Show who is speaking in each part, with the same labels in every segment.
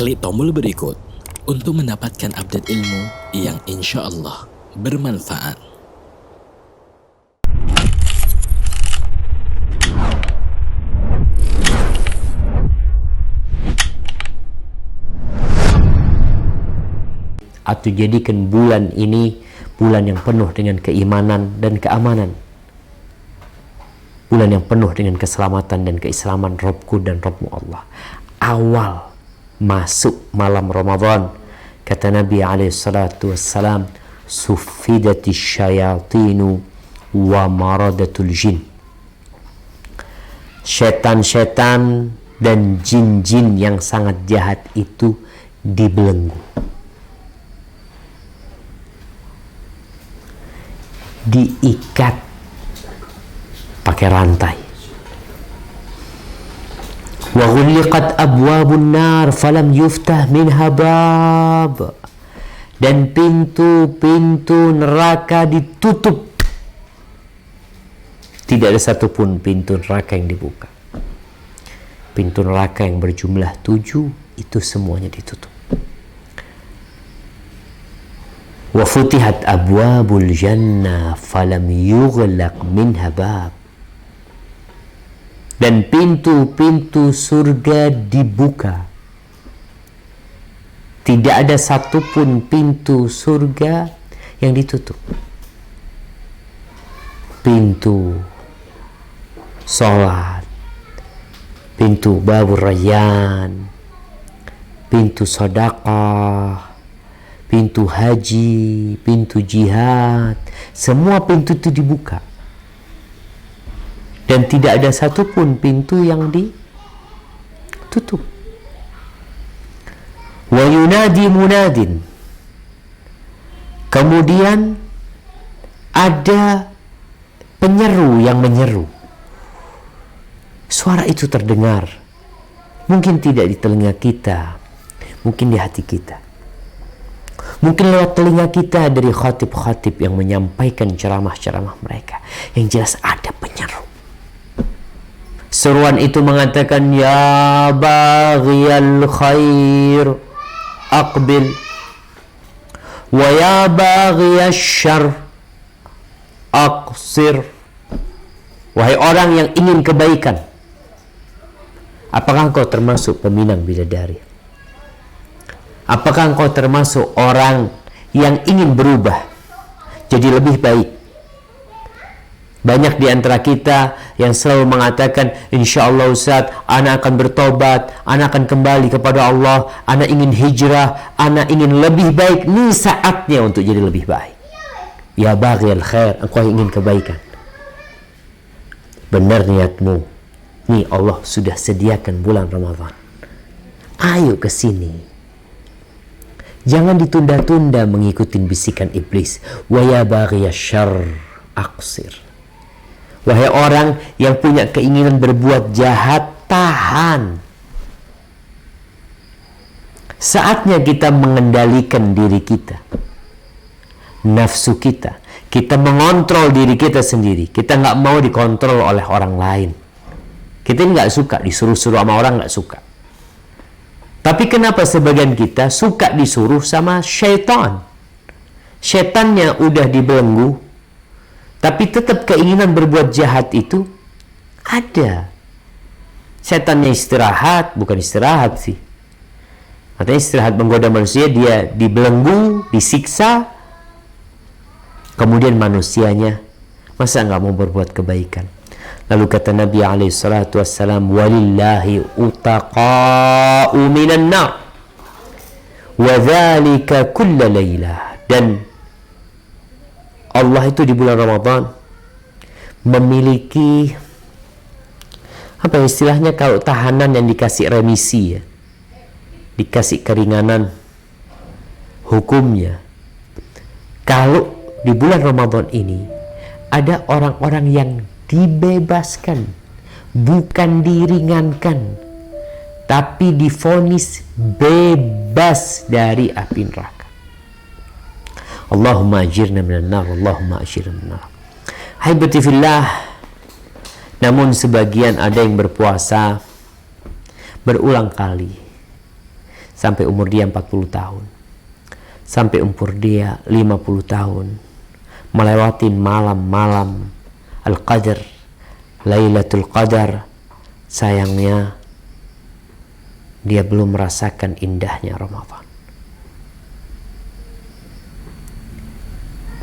Speaker 1: Klik tombol berikut untuk mendapatkan update ilmu yang insya Allah bermanfaat.
Speaker 2: Atau jadikan bulan ini bulan yang penuh dengan keimanan dan keamanan, bulan yang penuh dengan keselamatan dan keislaman Rabbku dan Rabbmu Allah. Awal masuk malam Ramadan, kata Nabi SAW, sufidati syayatinu wa maradatul jin. Setan-setan dan jin-jin yang sangat jahat itu dibelenggu, diikat pakai rantai. Wa ghulliqat abwabun nar falam yuftah minha bab, dan pintu-pintu neraka ditutup, tidak ada satupun pintu neraka yang dibuka. Pintu neraka yang berjumlah 7 itu semuanya ditutup. Wa futihat abwabul jannah falam yughlaq minha bab, dan pintu-pintu surga dibuka, tidak ada satupun pintu surga yang ditutup. Pintu salat, pintu babur rayyan, pintu sedekah, pintu haji, pintu jihad, semua pintu itu dibuka. Dan tidak ada satupun pintu yang ditutup. Wa yunadi munadin, kemudian ada penyeru yang menyeru. Suara itu terdengar, mungkin tidak di telinga kita, mungkin di hati kita, mungkin lewat telinga kita dari khatib-khatib yang menyampaikan ceramah-ceramah mereka. Yang jelas ada penyeru. Seruan itu mengatakan, ya baghiyal khair aqbil, wa ya baghiyash syarr aqsir. Wahai orang yang ingin kebaikan, apakah engkau termasuk peminang bidadari? Apakah engkau termasuk orang yang ingin berubah jadi lebih baik? Banyak di antara kita yang selalu mengatakan, insya Allah Ustaz, anak akan bertobat, anak akan kembali kepada Allah, anak ingin hijrah, anak ingin lebih baik. Ini saatnya untuk jadi lebih baik. Ya baghiyal khair, engkau ingin kebaikan, benar niatmu. Nih Allah sudah sediakan bulan Ramadan, ayo ke sini. Jangan ditunda-tunda mengikuti bisikan iblis. Wa ya baghiyash syarr aqsir. Wahai orang yang punya keinginan berbuat jahat, tahan. Saatnya kita mengendalikan diri kita, nafsu kita. Kita mengontrol diri kita sendiri. Kita nggak mau dikontrol oleh orang lain. Kita nggak suka disuruh-suruh sama orang, nggak suka. Tapi kenapa sebagian kita suka disuruh sama syaitan? Syaitannya udah dibelenggu, tapi tetap keinginan berbuat jahat itu ada. Setannya istirahat, bukan istirahat sih. Katanya istirahat menggoda manusia, dia dibelenggu, disiksa. Kemudian manusianya masa nggak mau berbuat kebaikan? Lalu kata Nabi SAW, walillahi utaqa'u minan nar, wa dhalika kulla laylah. Dan Allah itu di bulan Ramadan memiliki, apa istilahnya, kalau tahanan yang dikasih remisi ya, dikasih keringanan hukumnya. Kalau di bulan Ramadan ini ada orang-orang yang dibebaskan, bukan diringankan, tapi divonis bebas dari api neraka. Allahumma ajirna minan nar, Allahumma ajirna minan nar. Haibati fillah, namun sebagian ada yang berpuasa berulang kali sampai umur dia 40 tahun, sampai umur dia 50 tahun, melewati malam-malam Al-Qadar, Lailatul Qadar. Sayangnya dia belum merasakan indahnya Ramadan.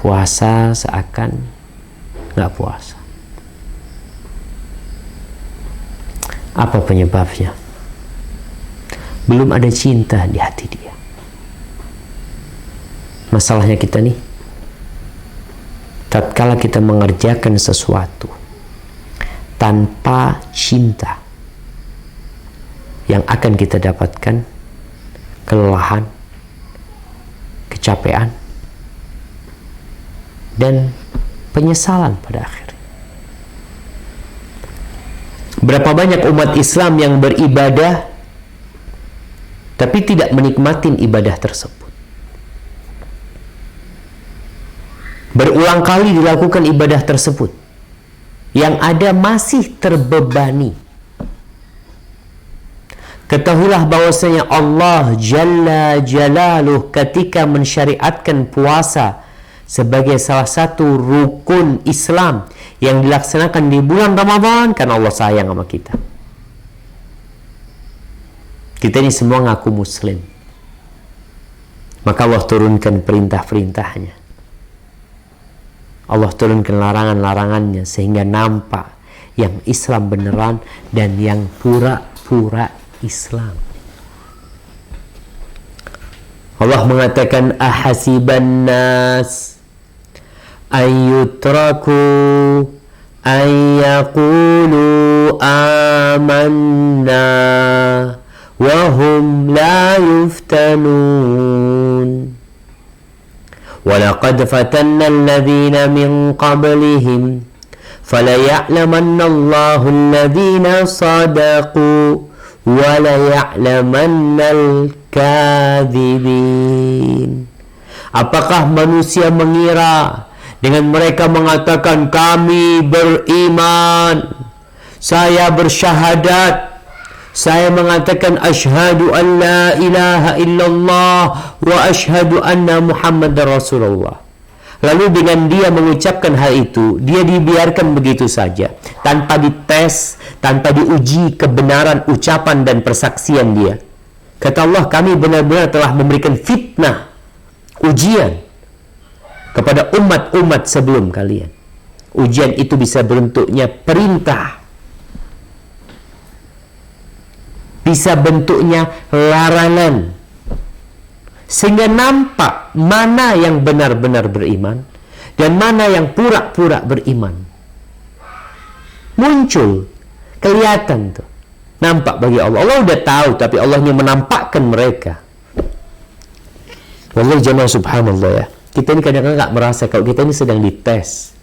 Speaker 2: Puasa seakan nggak puasa. Apa penyebabnya? Belum ada cinta di hati dia. Masalahnya kita nih, tatkala kita mengerjakan sesuatu tanpa cinta, yang akan kita dapatkan kelelahan, kecapean, dan penyesalan pada akhirnya. Berapa banyak umat Islam yang beribadah tapi tidak menikmati ibadah tersebut. Berulang kali dilakukan ibadah tersebut, yang ada masih terbebani. Ketahuilah bahwasanya Allah Jalla Jalaluh ketika mensyariatkan puasa sebagai salah satu rukun Islam yang dilaksanakan di bulan Ramadan, karena Allah sayang sama kita. Kita ini semua ngaku muslim, maka Allah turunkan perintah-perintahnya, Allah turunkan larangan-larangannya, sehingga nampak yang Islam beneran dan yang pura-pura Islam. Allah mengatakan, ahasiban nas ayyutraku ayyaqulu amanna wa hum la yuftanun. Walaqad fatanna alladhina min qablihim falaya'lamanna Allahu alladhina sadaqu walaya'lamanna al-kadhibin. Apakah manusia mengira dengan mereka mengatakan kami beriman, saya bersyahadat, saya mengatakan asyhadu an la ilaha illallah wa asyhadu anna Muhammadar Rasulullah, lalu dengan dia mengucapkan hal itu, dia dibiarkan begitu saja tanpa dites, tanpa diuji kebenaran ucapan dan persaksian dia. Kata Allah, kami benar-benar telah memberikan fitnah, ujian kepada umat-umat sebelum kalian. Ujian itu bisa bentuknya perintah, bisa bentuknya larangan, sehingga nampak mana yang benar-benar beriman dan mana yang pura-pura beriman. Muncul, kelihatan tuh, nampak bagi Allah. Allah udah tahu, tapi Allah hanya menampakkan mereka. Wallahi jemaah subhanallah ya, kita ini kadang-kadang nggak merasa kalau kita ini sedang dites,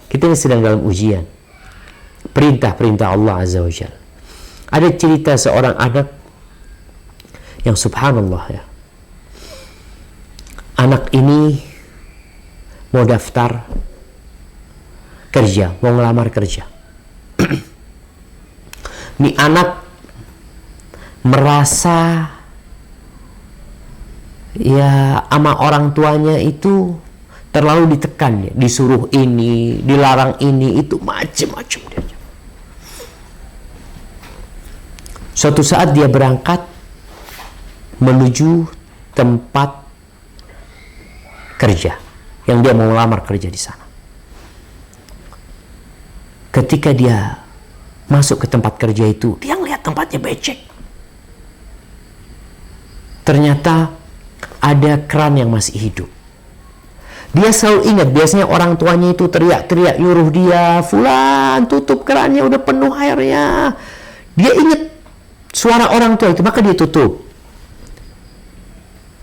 Speaker 2: kita ini sedang dalam ujian perintah-perintah Allah Azza wa Jalla. Ada cerita seorang anak yang subhanallah ya, anak ini mau daftar kerja, mau ngelamar kerja. Ini anak merasa ya sama orang tuanya itu terlalu ditekan ya, disuruh ini, dilarang ini, itu macam-macam dia. Suatu saat dia berangkat menuju tempat kerja yang dia mau melamar kerja di sana. Ketika dia masuk ke tempat kerja itu, dia ngeliat tempatnya becek. Ternyata ada keran yang masih hidup. Dia selalu ingat, biasanya orang tuanya itu teriak-teriak nyuruh dia, "Fulan, tutup kerannya, udah penuh airnya." Dia ingat suara orang tua itu, maka dia tutup.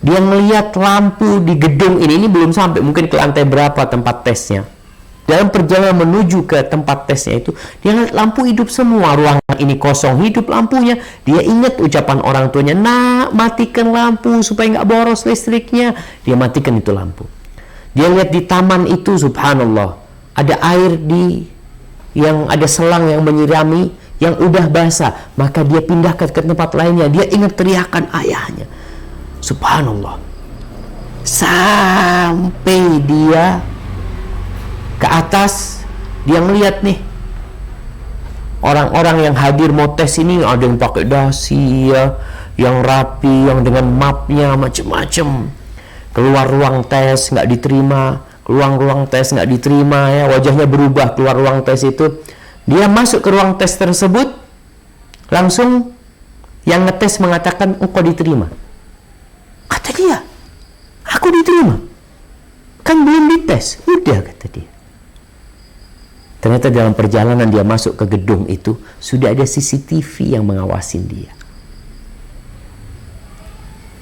Speaker 2: Dia melihat lampu di gedung ini belum sampai mungkin ke lantai berapa tempat tesnya. Dalam perjalanan menuju ke tempat tesnya itu, dia lihat lampu hidup semua, ruangan ini kosong, hidup lampunya. Dia ingat ucapan orang tuanya, "Nak, matikan lampu supaya nggak boros listriknya." Dia matikan itu lampu. Dia lihat di taman itu, subhanallah, ada air yang ada selang yang menyirami yang udah basah, maka dia pindahkan ke tempat lainnya. Dia ingat teriakan ayahnya. Subhanallah. Sampai dia ke atas, dia ngeliat nih orang-orang yang hadir mau tes ini, ada yang pakai dasi ya, yang rapi, yang dengan mapnya macem-macem. Keluar ruang tes nggak diterima, keluar ruang tes nggak diterima ya, wajahnya berubah keluar ruang tes itu. Dia masuk ke ruang tes tersebut, langsung yang ngetes mengatakan engkau diterima. Kata dia, aku diterima, kan belum dites. Udah, kata dia. Ternyata dalam perjalanan dia masuk ke gedung itu, sudah ada CCTV yang mengawasin dia.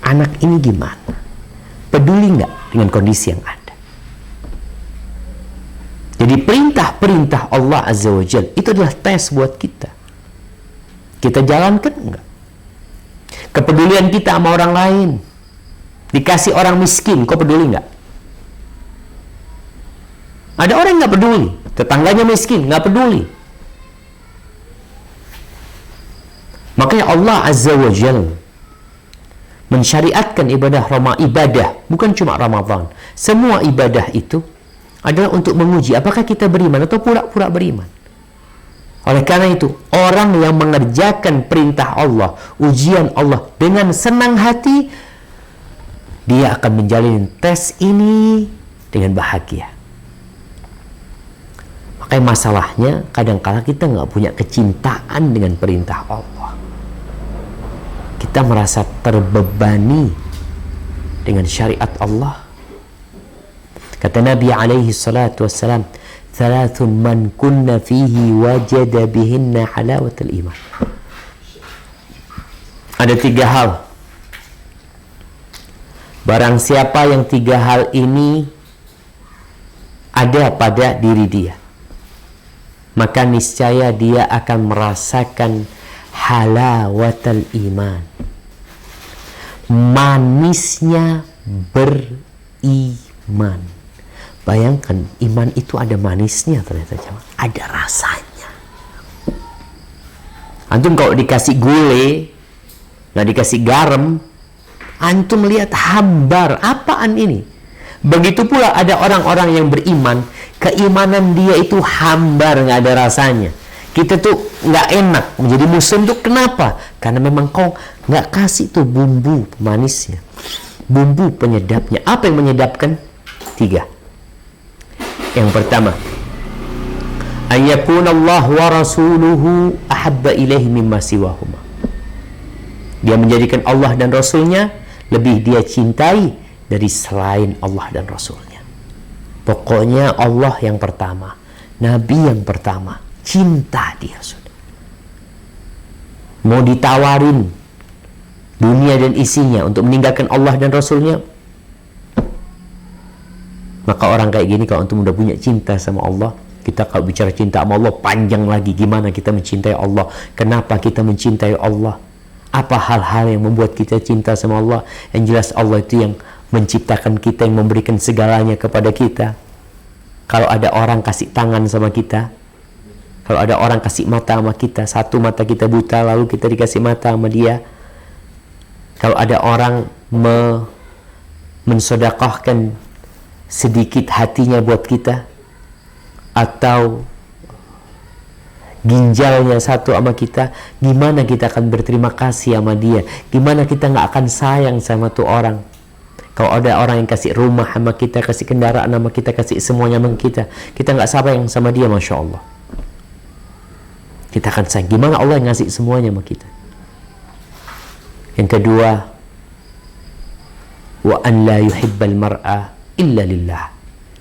Speaker 2: Anak ini gimana? Peduli nggak dengan kondisi yang ada? Jadi perintah-perintah Allah Azza wa Jalla itu adalah tes buat kita. Kita jalankan enggak? Kepedulian kita sama orang lain. Dikasih orang miskin, kok peduli enggak? Ada orang yang nggak peduli, tetangganya miskin, nggak peduli. Makanya Allah Azza wa Jalla mensyariatkan ibadah bukan cuma Ramadan. Semua ibadah itu adalah untuk menguji apakah kita beriman atau pura-pura beriman. Oleh karena itu, orang yang mengerjakan perintah Allah, ujian Allah dengan senang hati, dia akan menjalani tes ini dengan bahagia. Makanya masalahnya kadang-kala kita nggak punya kecintaan dengan perintah Allah. Kita merasa terbebani dengan syariat Allah. Kata Nabi alaihi salatu wassalam, "Thalathun man kunna fihi wajada bihinna halawatul iman." Ada 3 hal. Barang siapa yang 3 hal ini ada pada diri dia, maka niscaya dia akan merasakan halawatul iman. Manisnya beriman. Bayangkan, iman itu ada manisnya ternyata, ada rasanya. Antum kalau dikasih gulai, nggak dikasih garam, antum lihat hambar, apaan ini? Begitu pula ada orang-orang yang beriman, keimanan dia itu hambar, nggak ada rasanya. Kita tuh nggak enak menjadi muslim tuh kenapa? Karena memang kau nggak kasih tuh bumbu manisnya, bumbu penyedapnya. Apa yang menyedapkan? 3. Yang pertama, ayyakuna Allah wa rasuluhu ahabba ilaihi mimma siwahuma. Dia menjadikan Allah dan Rasulnya lebih dia cintai dari selain Allah dan Rasulnya. Pokoknya Allah yang pertama, Nabi yang pertama, cinta dia sudah. Mau ditawarin dunia dan isinya untuk meninggalkan Allah dan Rasulnya, maka orang kayak gini, kalau antum udah punya cinta sama Allah, kita kalau bicara cinta sama Allah panjang lagi. Gimana kita mencintai Allah? Kenapa kita mencintai Allah? Apa hal-hal yang membuat kita cinta sama Allah? Yang jelas Allah itu yang menciptakan kita, yang memberikan segalanya kepada kita. Kalau ada orang kasih tangan sama kita, kalau ada orang kasih mata sama kita, satu mata kita buta lalu kita dikasih mata sama dia. Kalau ada orang mensedekahkan sedikit hatinya buat kita, atau ginjalnya satu sama kita, gimana kita akan berterima kasih sama dia? Gimana kita nggak akan sayang sama tuh orang? Kalau ada orang yang kasih rumah sama kita, kasih kendaraan sama kita, kasih semuanya sama kita nggak sayang sama dia, Masya Allah. Kita akan sayang. Gimana Allah yang ngasih semuanya sama kita? Yang kedua, wa an la yuhibbal mar'a illa lillah.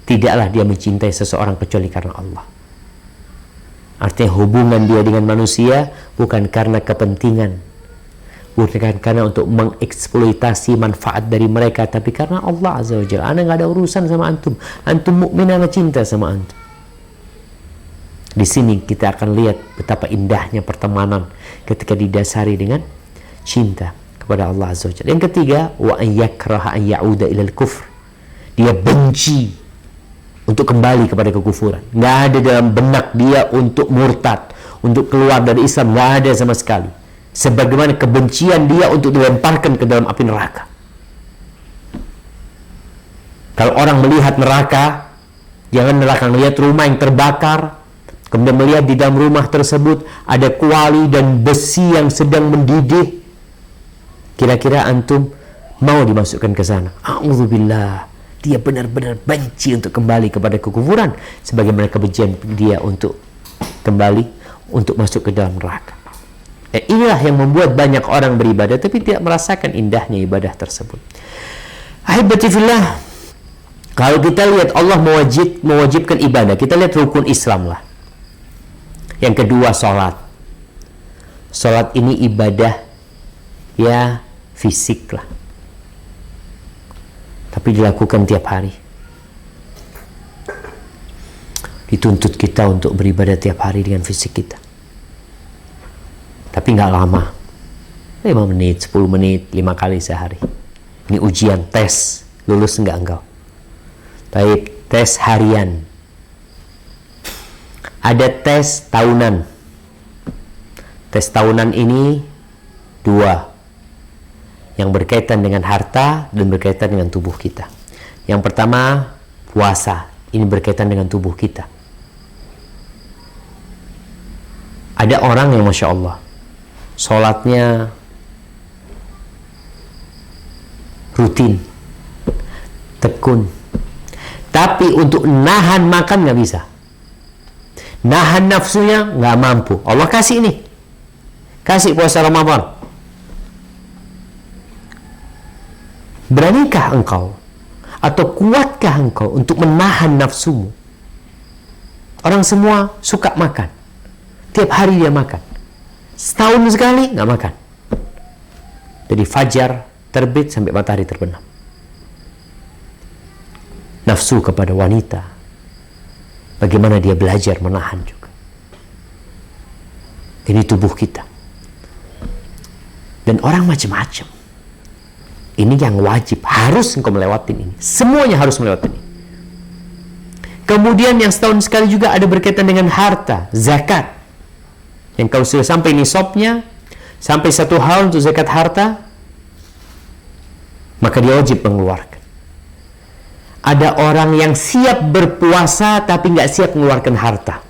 Speaker 2: Tidaklah dia mencintai seseorang kecuali karena Allah. Artinya hubungan dia dengan manusia bukan karena kepentingan, bukan karena untuk mengeksploitasi manfaat dari mereka, tapi karena Allah Azza wa Jalla. Ana nggak ada urusan sama antum. Antum mukmin, ana cinta sama antum. Di sini kita akan lihat betapa indahnya pertemanan ketika didasari dengan cinta kepada Allah Azza wa Jalla. Yang ketiga, wa an yakraha an ya'uda ilal kufr. Dia benci untuk kembali kepada kekufuran. Nggak ada dalam benak dia untuk murtad, untuk keluar dari Islam, nggak ada sama sekali. Sebagaimana kebencian dia untuk dilemparkan ke dalam api neraka. Kalau orang melihat neraka, jangan neraka, melihat rumah yang terbakar, kemudian melihat di dalam rumah tersebut ada kuali dan besi yang sedang mendidih, kira-kira antum mau dimasukkan ke sana? A'udzubillah. Dia benar-benar benci untuk kembali kepada kekufuran, sebagaimana kebencian dia untuk kembali untuk masuk ke dalam neraka. Inilah yang membuat banyak orang beribadah tapi tidak merasakan indahnya ibadah tersebut. Ahibati fillah, kalau kita lihat Allah mewajibkan ibadah, kita lihat rukun Islam lah. Yang kedua, sholat. Sholat ini ibadah ya fisik lah, tapi dilakukan tiap hari. Dituntut kita untuk beribadah tiap hari dengan fisik kita, tapi nggak lama, 5 menit, 10 menit, 5 kali sehari. Ini ujian, tes, lulus nggak engkau. Tapi tes harian, ada tes tahunan. Tes tahunan ini 2, yang berkaitan dengan harta dan berkaitan dengan tubuh kita. Yang pertama, puasa. Ini berkaitan dengan tubuh kita. Ada orang yang Masya Allah, sholatnya rutin, tekun, tapi untuk nahan makan nggak bisa, nahan nafsunya nggak mampu. Allah kasih ini, kasih puasa Ramadan. Beranikah engkau atau kuatkah engkau untuk menahan nafsumu? Orang semua suka makan, tiap hari dia makan, setahun sekali nggak makan, dari fajar terbit sampai matahari terbenam. Nafsu kepada wanita, bagaimana dia belajar menahan juga. Ini tubuh kita. Dan orang macam-macam. Ini yang wajib, harus engkau melewatin ini. Semuanya harus melewatin ini. Kemudian yang setahun sekali juga ada berkaitan dengan harta, zakat. Yang kalau sudah sampai nisabnya, sampai 1 hal untuk zakat harta, maka dia wajib mengeluarkan. Ada orang yang siap berpuasa tapi nggak siap mengeluarkan harta.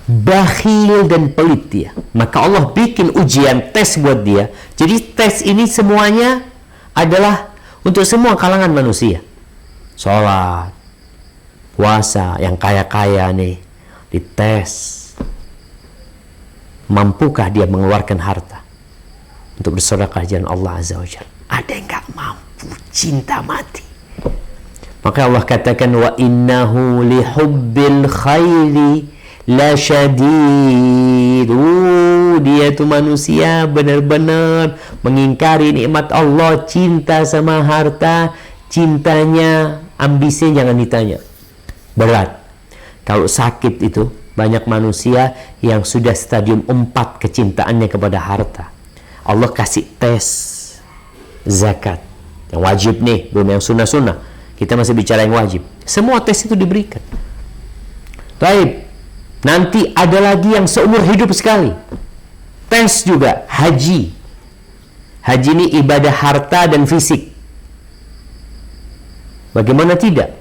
Speaker 2: Bakhil dan pelit dia, maka Allah bikin ujian, tes buat dia. Jadi tes ini semuanya adalah untuk semua kalangan manusia. Sholat, puasa, yang kaya-kaya nih dites, mampukah dia mengeluarkan harta untuk bersedekah jalan Allah Azza wa Jalla. Ada yang nggak mampu, cinta mati. Maka Allah katakan, wa innahu lihubbil khairi la syadid. Dia itu manusia benar-benar mengingkari nikmat Allah, cinta sama harta, cintanya, ambisinya jangan ditanya, berat. Kalau sakit itu banyak manusia yang sudah stadium 4 kecintaannya kepada harta. Allah kasih tes zakat yang wajib nih, belum yang sunnah-sunnah. Kita masih bicara yang wajib. Semua tes itu diberikan. Baik. Nanti ada lagi yang seumur hidup sekali. Tes juga, haji. Haji ini ibadah harta dan fisik. Bagaimana tidak?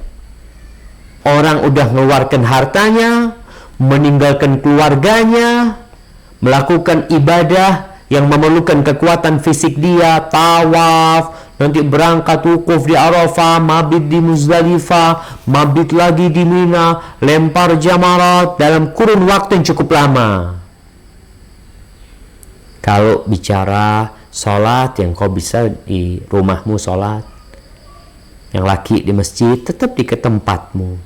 Speaker 2: Orang udah mengeluarkan hartanya, meninggalkan keluarganya, melakukan ibadah yang memerlukan kekuatan fisik dia, tawaf, nanti berangkat wukuf di Arafah, mabit di Muzdalifah, mabit lagi di Mina, lempar jamarat dalam kurun waktu yang cukup lama. Kalau bicara sholat, yang kau bisa di rumahmu sholat, yang laki di masjid, tetap di tempatmu.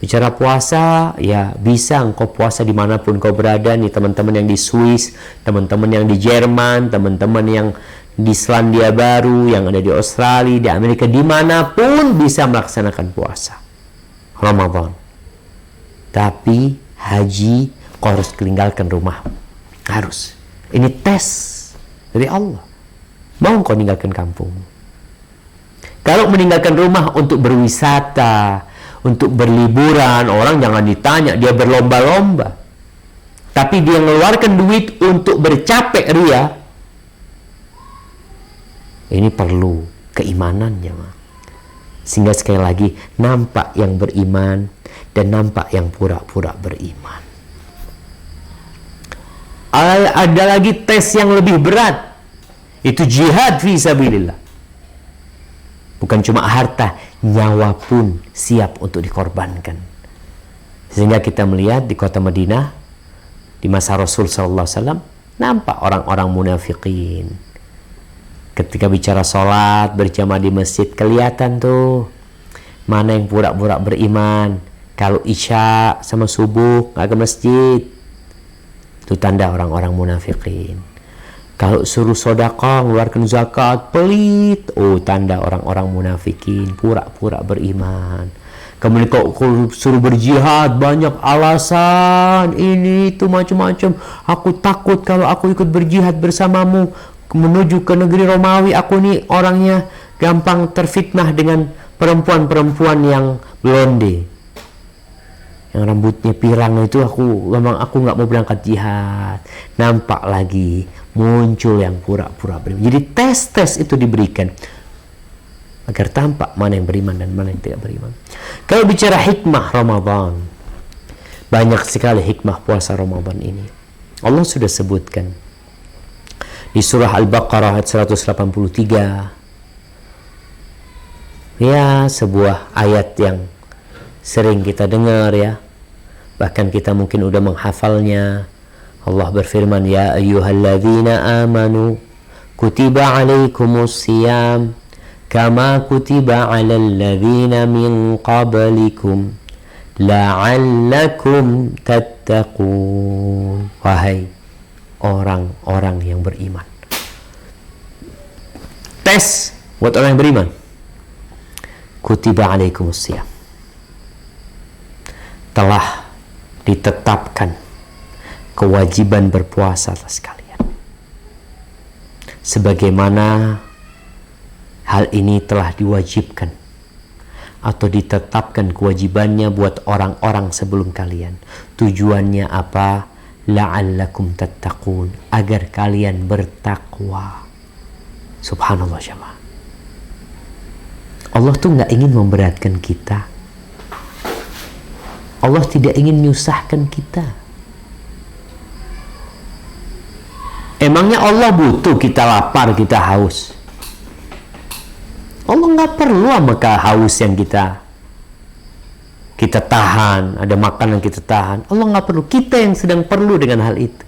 Speaker 2: Bicara puasa, ya bisa engkau puasa dimanapun kau berada. Nih teman-teman yang di Swiss, teman-teman yang di Jerman, teman-teman yang di Selandia Baru, yang ada di Australia, di Amerika, dimanapun bisa melaksanakan puasa Ramadan. Tapi haji, kau harus meninggalkan rumah. Harus. Ini tes dari Allah. Mau kau meninggalkan kampung? Kalau meninggalkan rumah untuk berwisata, untuk berliburan, orang jangan ditanya, dia berlomba-lomba. tapi dia mengeluarkan duit untuk bercapek ria, ini perlu keimanan jemaah. Sehingga sekali lagi nampak yang beriman dan nampak yang pura-pura beriman. Ada lagi tes yang lebih berat, itu jihad fi sabilillah. Bukan cuma harta, nyawa pun siap untuk dikorbankan. Sehingga kita melihat di kota Madinah di masa Rasul SAW, nampak orang-orang munafikin. Ketika bicara sholat berjamaah di masjid, kelihatan tuh mana yang pura-pura beriman. Kalau isya sama subuh nggak ke masjid, itu tanda orang-orang munafikin. Kalau suruh sedekah, mengeluarkan zakat, pelit, tanda orang-orang munafikin, pura-pura beriman. Kemudian kalau suruh berjihad, banyak alasan, ini itu macam-macam. Aku takut kalau aku ikut berjihad bersamamu menuju ke negeri Romawi, aku nih orangnya gampang terfitnah dengan perempuan-perempuan yang blonde, yang rambutnya pirang itu, aku nggak mau berangkat jihad. Nampak lagi muncul yang pura-pura beriman. Jadi tes-tes itu diberikan agar tampak mana yang beriman dan mana yang tidak beriman. Kalau bicara hikmah Ramadan, banyak sekali hikmah puasa Ramadan ini. Allah sudah sebutkan di surah Al-Baqarah ayat 183. Ya, sebuah ayat yang sering kita dengar ya. Bahkan kita mungkin udah menghafalnya. Allah berfirman, ya ayyuhalladzina amanu kutiba alaikumus siyam kama kutiba alal ladzina min qablikum la'allakum tattaqun. Wahai orang-orang yang beriman. Tes buat orang yang beriman. Kutiba alaikumus siyam. Telah ditetapkan kewajiban berpuasa atas kalian. Sebagaimana hal ini telah diwajibkan atau ditetapkan kewajibannya buat orang-orang sebelum kalian. Tujuannya apa? La'allakum tattaqun, agar kalian bertakwa. Subhanallah jemaah. Allah tuh nggak ingin memberatkan kita. Allah tidak ingin menyusahkan kita. Emangnya Allah butuh kita lapar, kita haus? Allah nggak perlu sama haus yang kita tahan, ada makanan kita tahan. Allah nggak perlu. Kita yang sedang perlu dengan hal itu.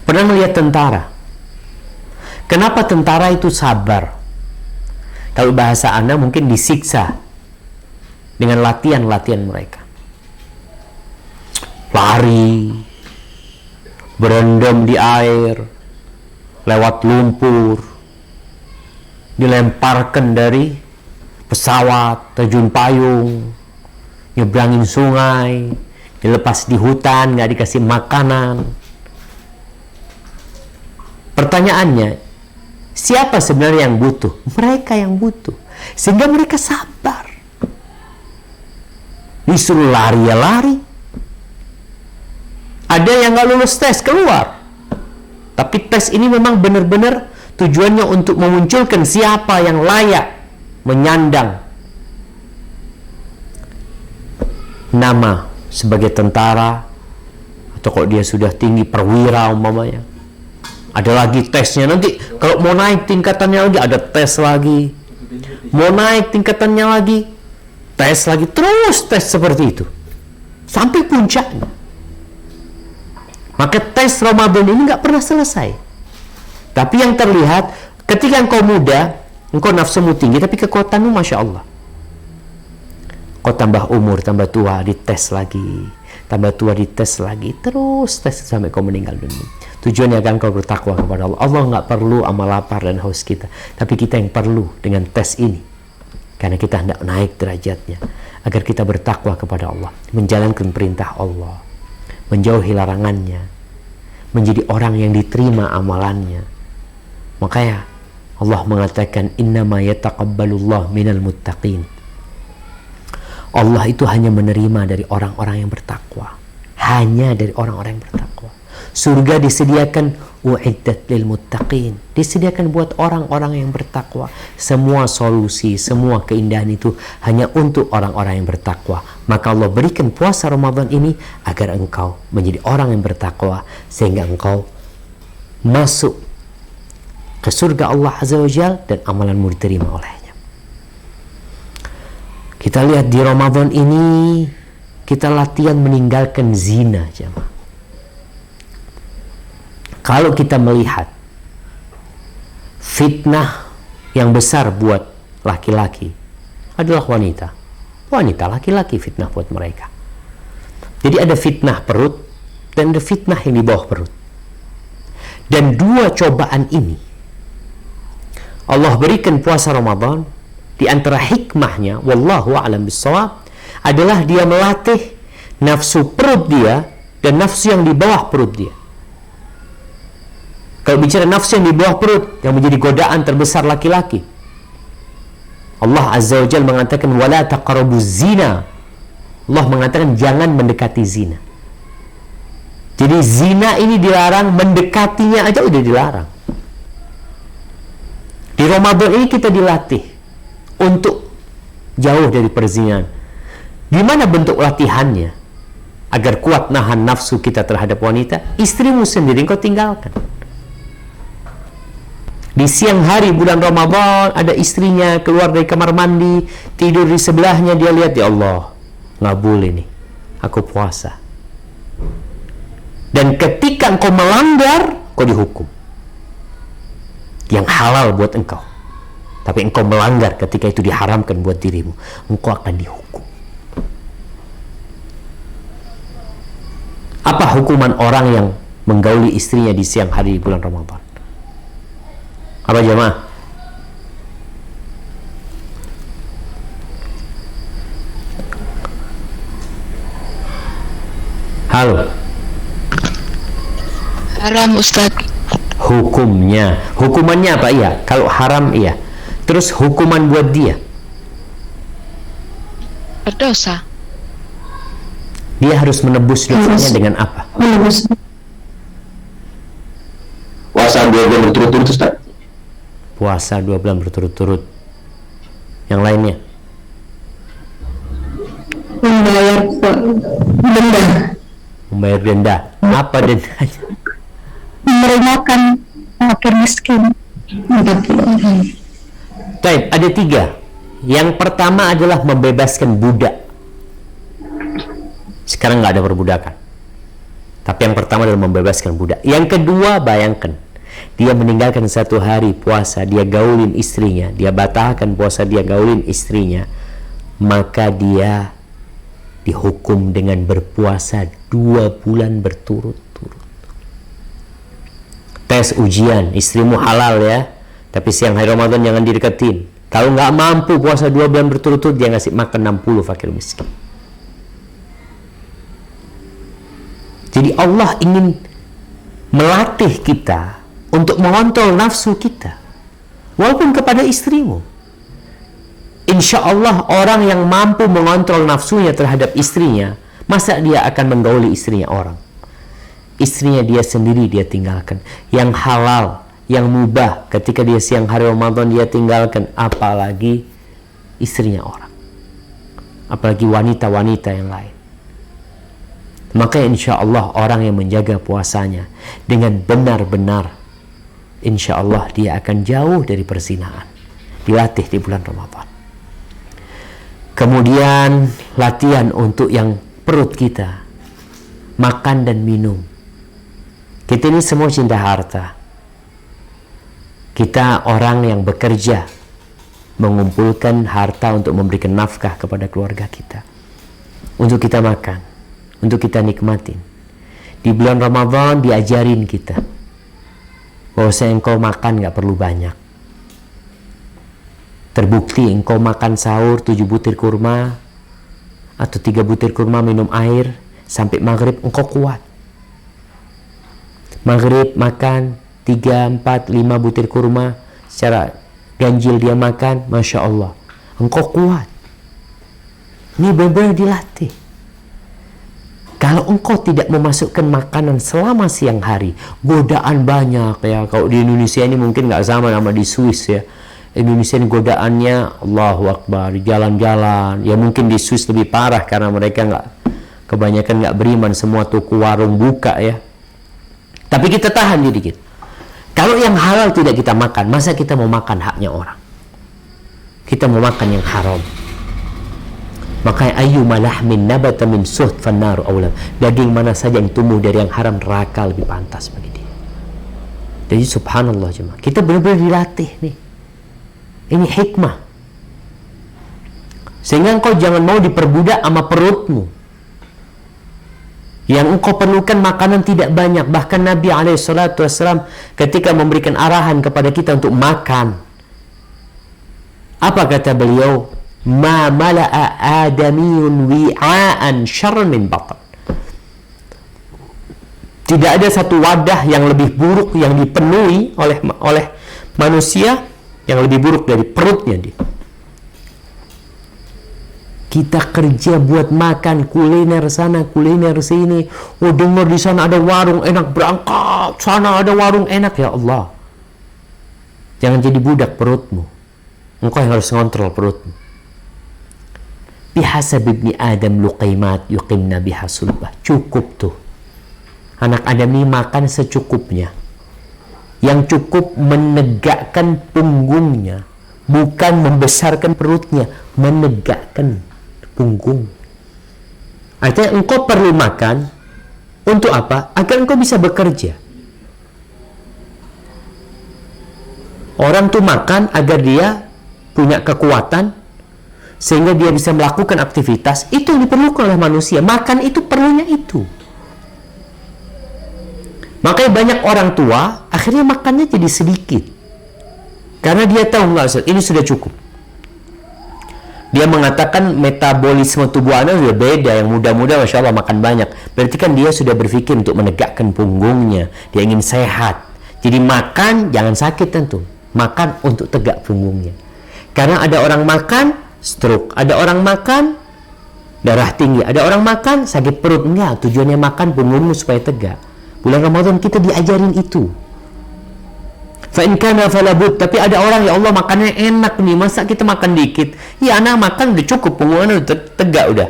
Speaker 2: Pernah melihat tentara? Kenapa tentara itu sabar? Kalau bahasa Anda mungkin disiksa dengan latihan-latihan mereka. Lari, berendam di air, lewat lumpur, dilemparkan dari pesawat, terjun payung, nyebrangin sungai, dilepas di hutan, nggak dikasih makanan. Pertanyaannya, siapa sebenarnya yang butuh? Mereka yang butuh. Sehingga mereka sabar. Disuruh lari ya lari. Ada yang nggak lulus tes, keluar. Tapi tes ini memang benar-benar tujuannya untuk memunculkan siapa yang layak menyandang nama sebagai tentara, atau kalau dia sudah tinggi perwira umpamanya. Ada lagi tesnya nanti. Kalau mau naik tingkatannya lagi, ada tes lagi. Mau naik tingkatannya lagi, tes lagi. Terus tes seperti itu sampai puncaknya. Maka tes Ramadan ini nggak pernah selesai. Tapi yang terlihat ketika engkau muda, engkau nafsumu tinggi, tapi kekuatanmu Masya Allah. Kau tambah umur, tambah tua, dites lagi. Tambah tua, dites lagi. Terus tes sampai kau meninggal dunia. Tujuannya agar kau bertakwa kepada Allah. Allah nggak perlu amal lapar dan haus kita. Tapi kita yang perlu dengan tes ini. Karena kita hendak naik derajatnya. Agar kita bertakwa kepada Allah. Menjalankan perintah Allah. Menjauhi larangannya. Menjadi orang yang diterima amalannya. Makanya Allah mengatakan innama yataqabbalullah minal muttaqin. Allah itu hanya menerima dari orang-orang yang bertakwa. hanya dari orang-orang yang bertakwa. Surga disediakan uiddat lil muttaqin, disediakan buat orang-orang yang bertakwa. Semua solusi, semua keindahan itu hanya untuk orang-orang yang bertakwa. Maka Allah berikan puasa Ramadan ini agar engkau menjadi orang yang bertakwa, sehingga engkau masuk ke surga Allah Azza wa Jalla dan amalanmu diterima olehnya. Kita lihat di Ramadan ini kita latihan meninggalkan zina, jemaah. Kalau kita melihat fitnah yang besar buat laki-laki adalah wanita. Wanita, laki-laki fitnah buat mereka. Jadi ada fitnah perut dan ada fitnah yang di bawah perut. Dan dua cobaan ini Allah berikan puasa Ramadan, di antara hikmahnya, wallahu a'lam bissawab, adalah dia melatih nafsu perut dia dan nafsu yang di bawah perut dia. Kalau bicara nafsu yang di bawah perut, yang menjadi godaan terbesar laki-laki, Allah Azza wa Jalla mengatakan wala taqrabuz zina. Allah mengatakan jangan mendekati zina. Jadi zina ini dilarang, mendekatinya aja udah dilarang. Di Ramadan ini kita dilatih untuk jauh dari perzinahan. Di mana bentuk latihannya? Agar kuat nahan nafsu kita terhadap wanita, istrimu sendiri kau tinggalkan. Di siang hari bulan Ramadan ada istrinya keluar dari kamar mandi, tidur di sebelahnya, dia lihat, ya Allah, nggak boleh nih, aku puasa. Dan ketika engkau melanggar, kau dihukum. Yang halal buat engkau, tapi engkau melanggar ketika itu diharamkan buat dirimu, engkau akan dihukum. Apa hukuman orang yang menggauli istrinya di siang hari bulan Ramadan? Apa jemaah? Halo.
Speaker 3: Haram, Ustaz.
Speaker 2: Hukumannya apa? Iya. Kalau haram, iya. Terus hukuman buat dia?
Speaker 3: Berdosa.
Speaker 2: Dia harus menebus dosanya dengan apa?
Speaker 4: Puasa 2 bulan berturut-turut, Ustaz.
Speaker 2: Puasa 2 bulan berturut-turut. Yang lainnya? Membayar denda. Apa dendanya?
Speaker 5: Meringankan fakir miskin 40 orang.
Speaker 2: Baik, ada 3. Yang pertama adalah membebaskan budak. Sekarang nggak ada perbudakan. Tapi yang pertama adalah membebaskan budak. Yang kedua, bayangkan, dia meninggalkan 1 hari puasa, dia gaulin istrinya, dia batalkan puasa, dia gaulin istrinya, maka dia dihukum dengan berpuasa 2 bulan berturut-turut. Tes ujian, istrimu halal ya, tapi siang hari Ramadan jangan dideketin. Kalau nggak mampu puasa 2 bulan berturut-turut, dia ngasih makan 60 fakir miskin. Jadi Allah ingin melatih kita untuk mengontrol nafsu kita, walaupun kepada istrimu. Insya Allah orang yang mampu mengontrol nafsunya terhadap istrinya, masa dia akan menggauli istrinya orang? Istrinya dia sendiri dia tinggalkan. Yang halal, yang mubah, ketika dia siang hari Ramadan dia tinggalkan, apalagi istrinya orang, apalagi wanita-wanita yang lain. Maka insya Allah orang yang menjaga puasanya dengan benar-benar, insya Allah dia akan jauh dari perzinahan. Dilatih di bulan Ramadan. Kemudian latihan untuk yang perut kita, makan dan minum. Kita ini semua cinta harta. Kita orang yang bekerja mengumpulkan harta untuk memberikan nafkah kepada keluarga kita, untuk kita makan, untuk kita nikmatin. Di bulan Ramadan diajarin kita bahwa engkau makan gak perlu banyak. Terbukti engkau makan sahur 7 butir kurma atau 3 butir kurma, minum air sampai maghrib, engkau kuat. Maghrib makan 3, 4, 5 butir kurma secara ganjil dia makan, Masya Allah, engkau kuat. Ini benar-benar dilatih. Kalau engkau tidak memasukkan makanan selama siang hari, godaan banyak ya. Kalau di Indonesia ini mungkin nggak sama sama di Swiss ya. Indonesia ini godaannya Allahu Akbar, jalan-jalan. Ya mungkin di Swiss lebih parah karena mereka kebanyakan nggak beriman, semua toko warung buka ya. Tapi kita tahan dikit. Kalau yang halal tidak kita makan, masa kita mau makan haknya orang? Kita mau makan yang haram. Makanya ayyuma lahmin nabata min suht fannaru aula. Daging mana saja yang tumbuh dari yang haram, neraka lebih pantas bagi dia. Jadi subhanallah jemaah, kita benar-benar dilatih nih. Ini hikmah. Sehingga engkau jangan mau diperbudak sama perutmu. Yang engkau perlukan makanan tidak banyak. Bahkan Nabi SAW ketika memberikan arahan kepada kita untuk makan, apa kata beliau? Ma mala'a adamiyun wi'aan syarran min batan. Tidak ada satu wadah yang lebih buruk yang dipenuhi oleh manusia yang lebih buruk dari perutnya dia. Kita kerja buat makan, kuliner sana, kuliner sini. Oh, dengar di sana ada warung enak, berangkat sana ada warung enak. Ya Allah, jangan jadi budak perutmu. Engkau yang harus ngontrol perutmu. Bihasab ibni Adam luqaimat yuqimna biha sulbah. Cukup tuh. Anak Adam ini makan secukupnya. Yang cukup menegakkan punggungnya. Bukan membesarkan perutnya. Menegakkan punggung. Artinya engkau perlu makan. Untuk apa? Agar engkau bisa bekerja. Orang tuh makan agar dia punya kekuatan, sehingga dia bisa melakukan aktivitas. Itu yang diperlukan oleh manusia. Makan itu perlunya itu. Makanya banyak orang tua akhirnya makannya jadi sedikit, karena dia tahu nggak, ini sudah cukup. Dia mengatakan metabolisme tubuh anak sudah beda. Yang muda-muda Masya Allah makan banyak. Berarti kan dia sudah berpikir untuk menegakkan punggungnya. Dia ingin sehat. Jadi makan jangan sakit tentu. Makan untuk tegak punggungnya. Karena ada orang makan stroke, ada orang makan darah tinggi, ada orang makan sakit perut. Enggak, tujuannya makan punggungmu supaya tegak. Bulan Ramadan kita diajarin itu. Fa in kana falabud. Tapi ada orang, ya Allah makannya enak nih, masa kita makan dikit? Ya anak makan udah cukup, punggungnya udah tegak udah.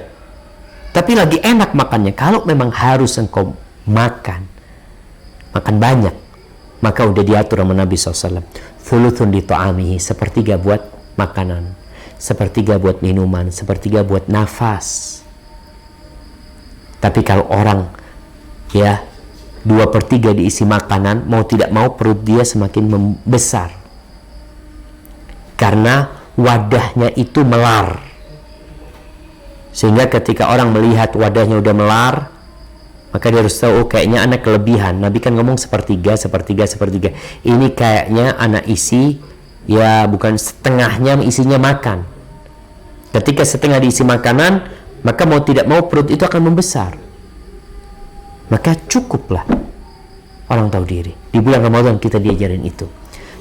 Speaker 2: Tapi lagi enak makannya. Kalau memang harus engkau makan banyak, maka udah diatur sama Nabi SAW. Thuluthun li ta'amihi, sepertiga buat makanan, sepertiga buat minuman, sepertiga buat nafas. Tapi kalau orang ya 2/3 diisi makanan, mau tidak mau perut dia semakin membesar karena wadahnya itu melar. Sehingga ketika orang melihat wadahnya udah melar, maka dia harus tahu, oh kayaknya anak kelebihan. Nabi kan ngomong sepertiga. Ini kayaknya anak isi, ya bukan setengahnya isinya makan. Ketika setengah diisi makanan, maka mau tidak mau perut itu akan membesar. Maka cukuplah orang tahu diri. Di bulan Ramadan kita diajarin itu.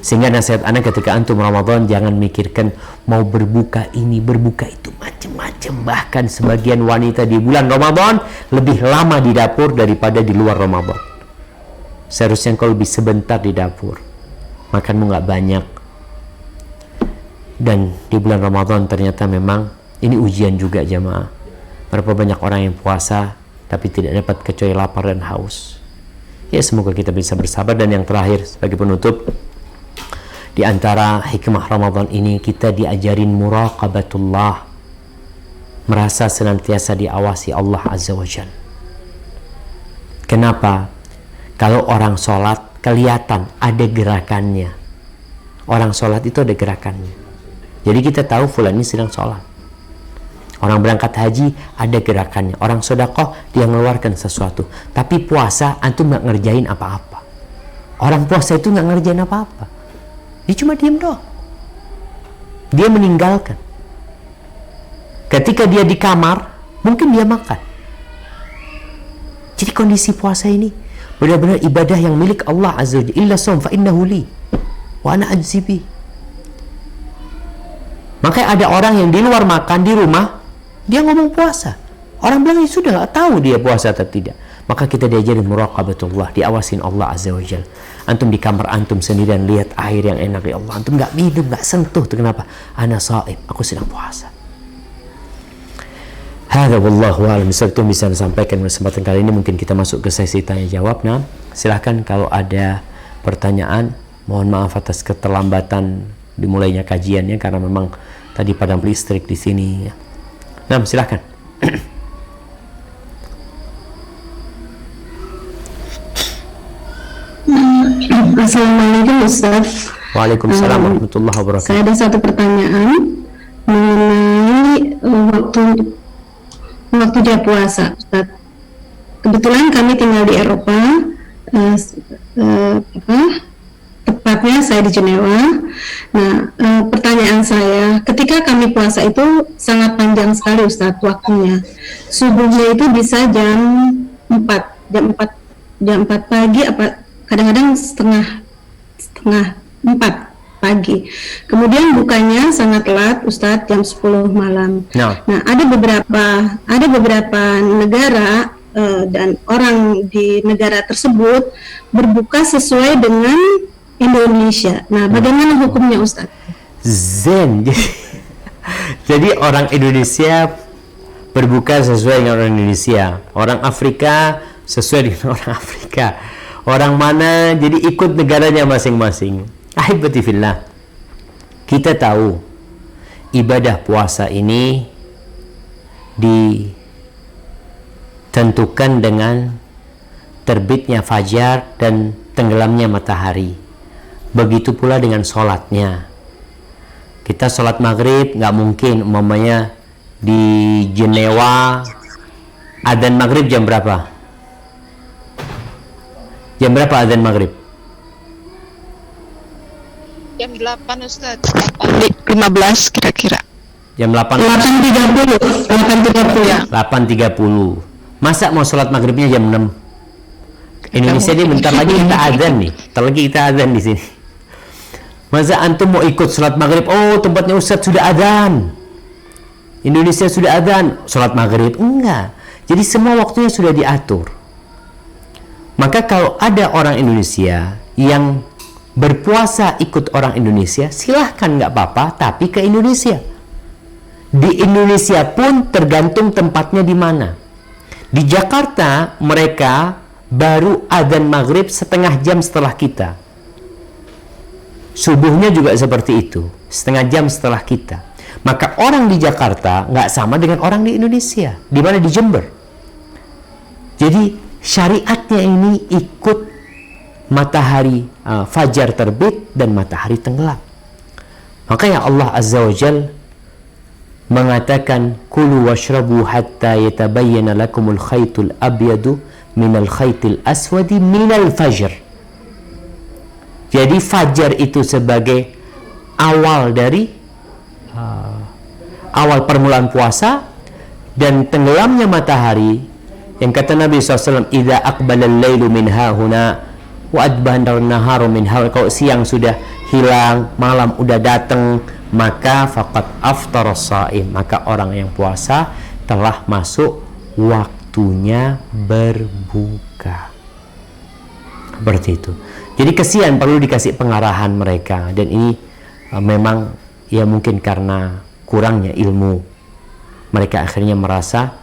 Speaker 2: Sehingga nasihat anak ketika antum Ramadan, jangan mikirkan mau berbuka ini, berbuka itu, macam-macam. Bahkan sebagian wanita di bulan Ramadan lebih lama di dapur daripada di luar Ramadan. Seharusnya kau lebih sebentar di dapur, makanmu nggak banyak. Dan di bulan Ramadan ternyata memang ini ujian juga jamaah. Berapa banyak orang yang puasa tapi tidak dapat kecuali lapar dan haus. Ya semoga kita bisa bersabar. Dan yang terakhir sebagai penutup, di antara hikmah Ramadan ini kita diajarin muraqabatullah, merasa senantiasa diawasi Allah Azza wa Jalla. Kenapa? Kalau orang sholat kelihatan ada gerakannya. Orang sholat itu ada gerakannya. Jadi kita tahu fulan ini sedang sholat. Orang berangkat haji ada gerakannya. Orang sedekah dia mengeluarkan sesuatu. Tapi puasa antum nggak ngerjain apa-apa. Orang puasa itu nggak ngerjain apa-apa. Dia cuma diam doang. Dia meninggalkan. Ketika dia di kamar, mungkin dia makan. Jadi kondisi puasa ini benar-benar ibadah yang milik Allah Azza wa Jalla. Illa shaum fa innahu li wa ana ajzi bi. Makanya ada orang yang di luar makan, di rumah dia ngomong puasa. Orang bilang, sudah nggak tahu dia puasa atau tidak. Maka kita diajarin muraqabatullah, diawasin Allah Azza wa Jal. Antum di kamar antum sendirian lihat air yang enak, ya Allah, antum nggak minum, nggak sentuh. Itu kenapa? Ana shaim, aku sedang puasa. Hada wallahu a'lam. Itu bisa disampaikan kesempatan kali ini. Mungkin kita masuk ke sesi tanya jawab. Nah, silahkan kalau ada pertanyaan. Mohon maaf atas keterlambatan dimulainya kajiannya karena memang tadi padam listrik di sini. Nah, silahkan.
Speaker 5: Assalamualaikum Ustaz.
Speaker 2: Waalaikumsalam warahmatullahi wabarakatuh.
Speaker 5: Saya ada satu pertanyaan mengenai waktu dia puasa, Ustaz. Kebetulan kami tinggal di Eropa, tepatnya saya di Jenewa. Nah, pertanyaan saya, ketika kami puasa itu sangat panjang sekali, Ustaz, waktunya. Subuhnya itu bisa jam 4 pagi, kadang-kadang setengah 4 pagi. Kemudian bukanya sangat telat, Ustadz, jam 10 malam.
Speaker 2: No.
Speaker 5: Nah, ada beberapa negara dan orang di negara tersebut berbuka sesuai dengan Indonesia. Nah, bagaimana hukumnya, Ustadz?
Speaker 2: Zen. Jadi orang Indonesia berbuka sesuai dengan orang Indonesia. Orang Afrika sesuai dengan orang Afrika. Orang mana jadi ikut negaranya masing-masing. Ahibati fillah, kita tahu ibadah puasa ini ditentukan dengan terbitnya fajar dan tenggelamnya matahari. Begitu pula dengan sholatnya. Kita sholat maghrib nggak mungkin umpamanya di Jenewa adzan maghrib jam berapa? Jam berapa adzan maghrib?
Speaker 3: Jam 8 Ustaz. 8.15 kira-kira.
Speaker 2: Jam 8.
Speaker 5: 8.30.
Speaker 2: 8.30. Masa mau sholat maghribnya jam 6? Indonesia ini bentar lagi kita adzan nih. Bentar lagi kita adzan di sini. Masa antum mau ikut sholat maghrib? Oh, tempatnya Ustaz sudah adzan. Indonesia sudah adzan, sholat maghrib enggak. Jadi semua waktunya sudah diatur. Maka kalau ada orang Indonesia yang berpuasa ikut orang Indonesia, silahkan, nggak apa-apa, tapi ke Indonesia. Di Indonesia pun tergantung tempatnya di mana. Di Jakarta mereka baru adzan maghrib setengah jam setelah kita. Subuhnya juga seperti itu, setengah jam setelah kita. Maka orang di Jakarta nggak sama dengan orang di Indonesia. Di mana? Di Jember. Jadi syariatnya ini ikut matahari fajar terbit dan matahari tenggelam. Makanya Allah Azza wa Jal mengatakan, kulu washrabu hatta yatabayyana lakumul khaytul abyadu minal khaytil aswadi minal fajr. Jadi fajar itu sebagai awal dari awal permulaan puasa, dan tenggelamnya matahari yang kata Nabi SAW, idza aqbala al-lailu min hahuna wa adbana an-naharu min hauna. Kalau siang sudah hilang, malam udah datang, maka faqad aftara as-shaim, maka orang yang puasa telah masuk waktunya berbuka. Seperti itu. Jadi kesian, perlu dikasih pengarahan mereka, dan ini memang ya mungkin karena kurangnya ilmu mereka akhirnya merasa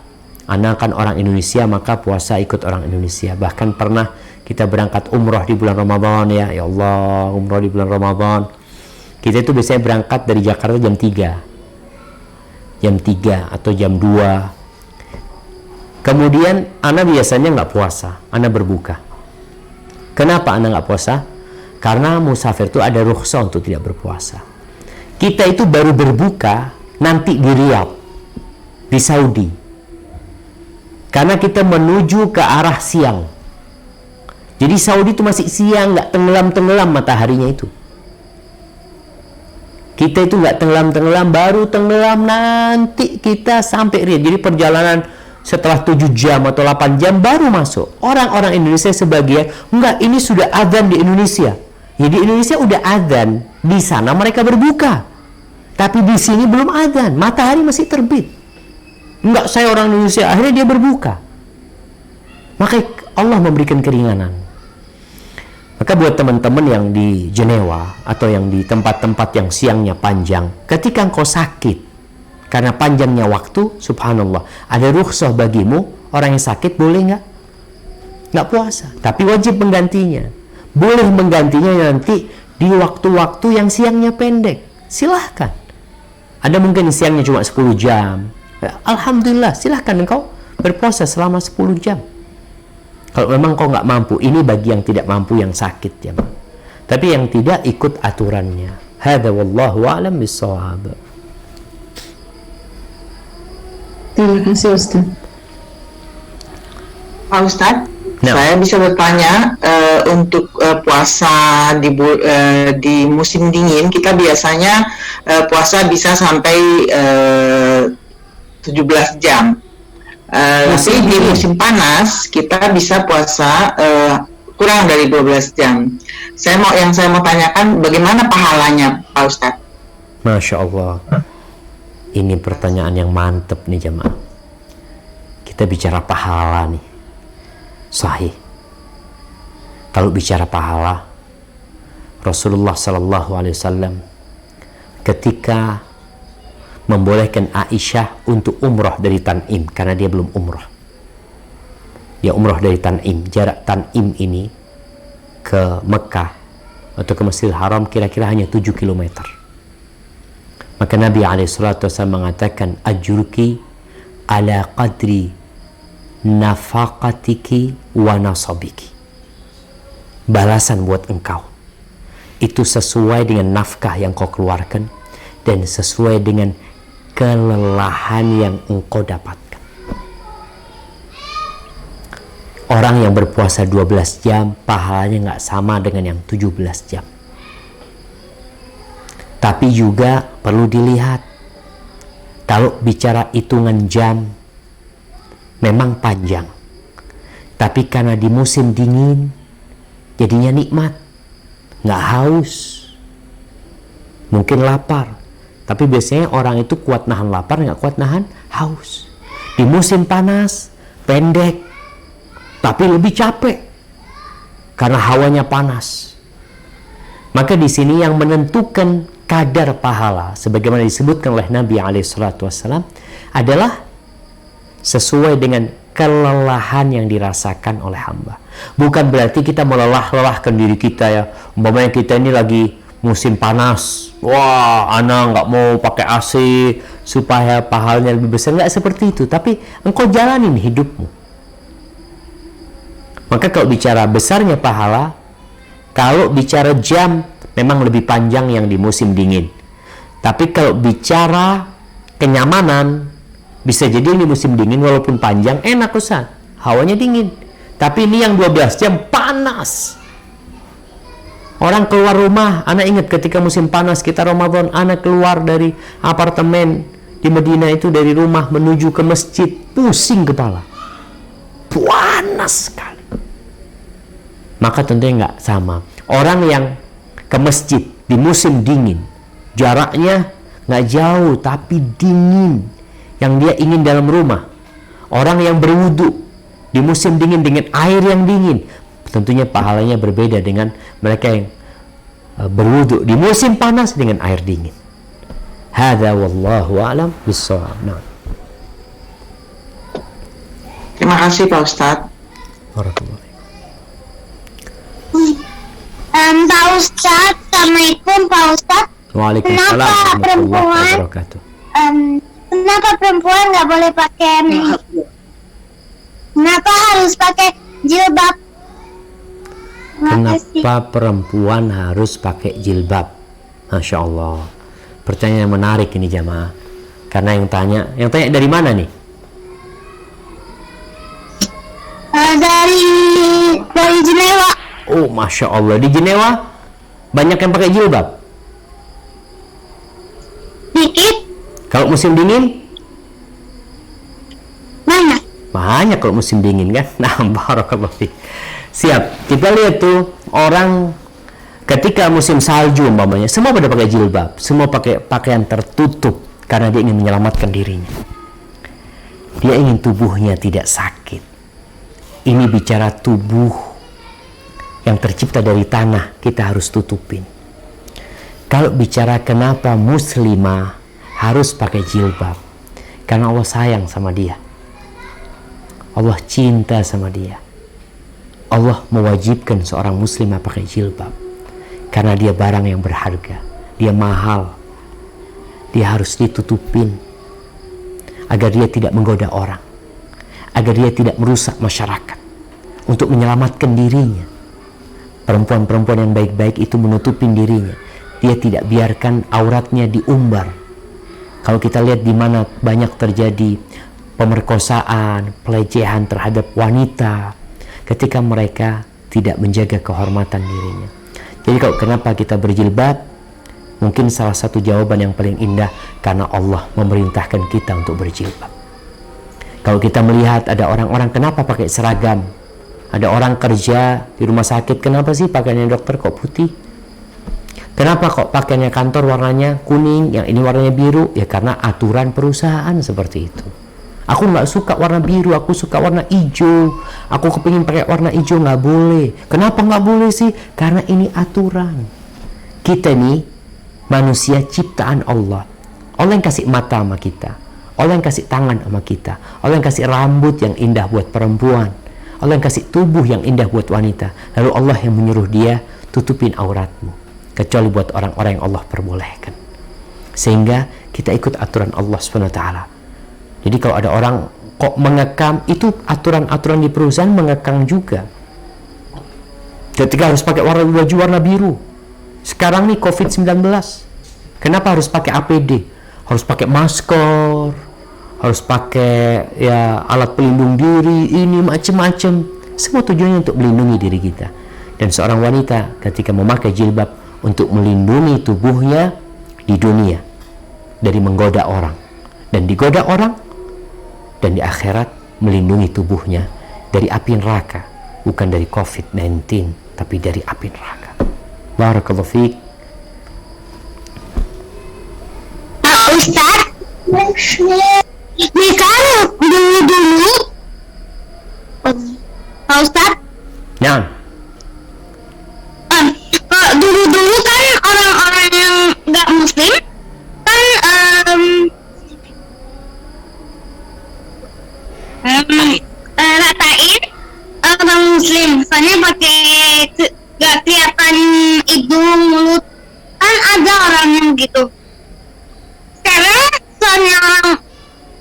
Speaker 2: anak kan orang Indonesia maka puasa ikut orang Indonesia. Bahkan pernah kita berangkat umroh di bulan Ramadan, ya Allah, umroh di bulan Ramadan. Kita itu biasanya berangkat dari Jakarta jam 3 atau jam 2. Kemudian anak biasanya nggak puasa, anak berbuka. Kenapa anak nggak puasa? Karena musafir itu ada rukhsah untuk tidak berpuasa. Kita itu baru berbuka nanti di Riyadh, di Saudi. Karena kita menuju ke arah siang. Jadi Saudi itu masih siang, nggak tenggelam-tenggelam mataharinya itu. Kita itu nggak tenggelam-tenggelam, baru tenggelam nanti kita sampai Riyadh. Jadi perjalanan setelah 7 jam atau 8 jam baru masuk. Orang-orang Indonesia sebagian, enggak, ini sudah adzan di Indonesia. Ya, di Indonesia udah adzan, di sana mereka berbuka. Tapi di sini belum adzan, matahari masih terbit. Enggak, saya orang Indonesia. Akhirnya dia berbuka. Maka Allah memberikan keringanan. Maka buat teman-teman yang di Jenewa atau yang di tempat-tempat yang siangnya panjang, ketika engkau sakit karena panjangnya waktu, subhanallah, ada rukhsah bagimu, orang yang sakit boleh nggak puasa, tapi wajib menggantinya. Boleh menggantinya nanti di waktu-waktu yang siangnya pendek, silahkan. Ada mungkin siangnya cuma 10 jam, alhamdulillah, silahkan engkau berpuasa selama 10 jam. Kalau memang kau nggak mampu, ini bagi yang tidak mampu, yang sakit ya. Tapi yang tidak, ikut aturannya. Hada wallahu a'lam bissawab.
Speaker 5: Terima kasih Ustaz.
Speaker 6: Pak Ustadz,
Speaker 2: Nah.
Speaker 6: saya bisa bertanya untuk puasa di musim dingin, kita biasanya puasa bisa sampai 17 jam. Tapi di musim panas kita bisa puasa kurang dari 12 jam. Yang saya mau tanyakan, bagaimana pahalanya, Pak Ustadz?
Speaker 2: Masya Allah. Ini pertanyaan yang mantep nih jemaah. Kita bicara pahala nih. Sahih. Kalau bicara pahala, Rasulullah Sallallahu Alaihi Wasallam ketika membolehkan Aisyah untuk umrah dari Tan'im, karena dia belum umrah. Dia umrah dari Tan'im. Jarak Tan'im ini ke Mekah atau ke Masjidil Haram kira-kira hanya 7 km. Maka Nabi SAW mengatakan, ajruki ala qadri nafaqatiki wa nasabiki. Balasan buat engkau itu sesuai dengan nafkah yang kau keluarkan dan sesuai dengan kelelahan yang engkau dapatkan. Orang yang berpuasa 12 jam pahalanya nggak sama dengan yang 17 jam. Tapi juga perlu dilihat, kalau bicara hitungan jam memang panjang, tapi karena di musim dingin jadinya nikmat, nggak haus, mungkin lapar. Tapi biasanya orang itu kuat nahan lapar, nggak kuat nahan haus. Di musim panas, pendek, tapi lebih capek karena hawanya panas. Maka di sini yang menentukan kadar pahala, sebagaimana disebutkan oleh Nabi SAW, adalah sesuai dengan kelelahan yang dirasakan oleh hamba. Bukan berarti kita melelah-lelahkan diri kita ya. Umpamanya kita ini lagi musim panas, wah, ana nggak mau pakai AC supaya pahalanya lebih besar. Nggak seperti itu, tapi engkau jalanin hidupmu. Maka kalau bicara besarnya pahala, kalau bicara jam memang lebih panjang yang di musim dingin. Tapi kalau bicara kenyamanan, bisa jadi di musim dingin walaupun panjang enak Ustaz, hawanya dingin. Tapi ini yang 12 jam panas. Orang keluar rumah, anak ingat ketika musim panas kita Ramadan, anak keluar dari apartemen di Madinah itu, dari rumah menuju ke masjid, pusing kepala, panas sekali. Maka tentunya nggak sama. Orang yang ke masjid di musim dingin, jaraknya nggak jauh tapi dingin, yang dia ingin dalam rumah. Orang yang berwudu di musim dingin dengan air yang dingin, tentunya pahalanya berbeda dengan mereka yang berwudu di musim panas dengan air dingin. Hadza wallahu a'lam bissawab.
Speaker 6: Terima kasih Pak Ustadz.
Speaker 2: Barakallahu.
Speaker 7: Pak Ustadz, Assalamualaikum Pak Ustadz.
Speaker 2: Waalaikumsalam warahmatullahi wabarakatuh.
Speaker 7: Kenapa perempuan nggak boleh pakai? Kenapa harus pakai jilbab?
Speaker 2: Kenapa perempuan harus pakai jilbab? Masya Allah. Pertanyaan yang menarik ini jamaah. Karena yang tanya dari mana nih?
Speaker 7: Dari Jenewa.
Speaker 2: Oh, Masya Allah. Di Jenewa banyak yang pakai jilbab.
Speaker 7: Dikit.
Speaker 2: Kalau musim dingin?
Speaker 7: Mana?
Speaker 2: Banyak kalau musim dingin kan. Nah, barakallahu fiik. Siap. Kita lihat tuh orang ketika musim salju umpamanya, semua pada pakai jilbab, semua pakai pakaian tertutup karena dia ingin menyelamatkan dirinya. Dia ingin tubuhnya tidak sakit. Ini bicara tubuh yang tercipta dari tanah, kita harus tutupin. Kalau bicara kenapa muslimah harus pakai jilbab, karena Allah sayang sama dia. Allah cinta sama dia. Allah mewajibkan seorang muslimah pakai jilbab karena dia barang yang berharga, dia mahal, dia harus ditutupin agar dia tidak menggoda orang, agar dia tidak merusak masyarakat, untuk menyelamatkan dirinya. Perempuan-perempuan yang baik-baik itu menutupin dirinya, dia tidak biarkan auratnya diumbar. Kalau kita lihat di mana banyak terjadi pemerkosaan, pelecehan terhadap wanita, ketika mereka tidak menjaga kehormatan dirinya. Jadi kalau kenapa kita berjilbab, mungkin salah satu jawaban yang paling indah karena Allah memerintahkan kita untuk berjilbab. Kalau kita melihat ada orang-orang kenapa pakai seragam, ada orang kerja di rumah sakit, kenapa sih pakaiannya dokter kok putih? Kenapa kok pakaiannya kantor warnanya kuning, yang ini warnanya biru? Ya karena aturan perusahaan seperti itu. Aku nggak suka warna biru, aku suka warna hijau. Aku kepingin pakai warna hijau, nggak boleh. Kenapa nggak boleh sih? Karena ini aturan. Kita nih manusia ciptaan Allah. Allah yang kasih mata sama kita, Allah yang kasih tangan sama kita, Allah yang kasih rambut yang indah buat perempuan, Allah yang kasih tubuh yang indah buat wanita. Lalu Allah yang menyuruh dia tutupin auratmu, kecuali buat orang-orang yang Allah perbolehkan. Sehingga kita ikut aturan Allah SWT. Jadi kalau ada orang kok mengekang, itu aturan-aturan di perusahaan mengekang juga. Ketika harus pakai baju warna biru. Sekarang nih COVID-19, kenapa harus pakai APD? Harus pakai masker, harus pakai ya alat pelindung diri, ini macam-macam. Semua tujuannya untuk melindungi diri kita. Dan seorang wanita ketika memakai jilbab untuk melindungi tubuhnya di dunia dari menggoda orang, dan digoda orang, dan di akhirat melindungi tubuhnya dari api neraka, bukan dari COVID-19 tapi dari api neraka. Barakallahu fiik.
Speaker 7: Ustaz, misal dulu Pak Ustaz,
Speaker 2: Nah,
Speaker 7: dulu kan orang-orang yang nggak muslim kan ratain orang muslim, misalnya pakai nggak kelihatan hidung, mulut, kan ada orang yang gitu. Sekarang soalnya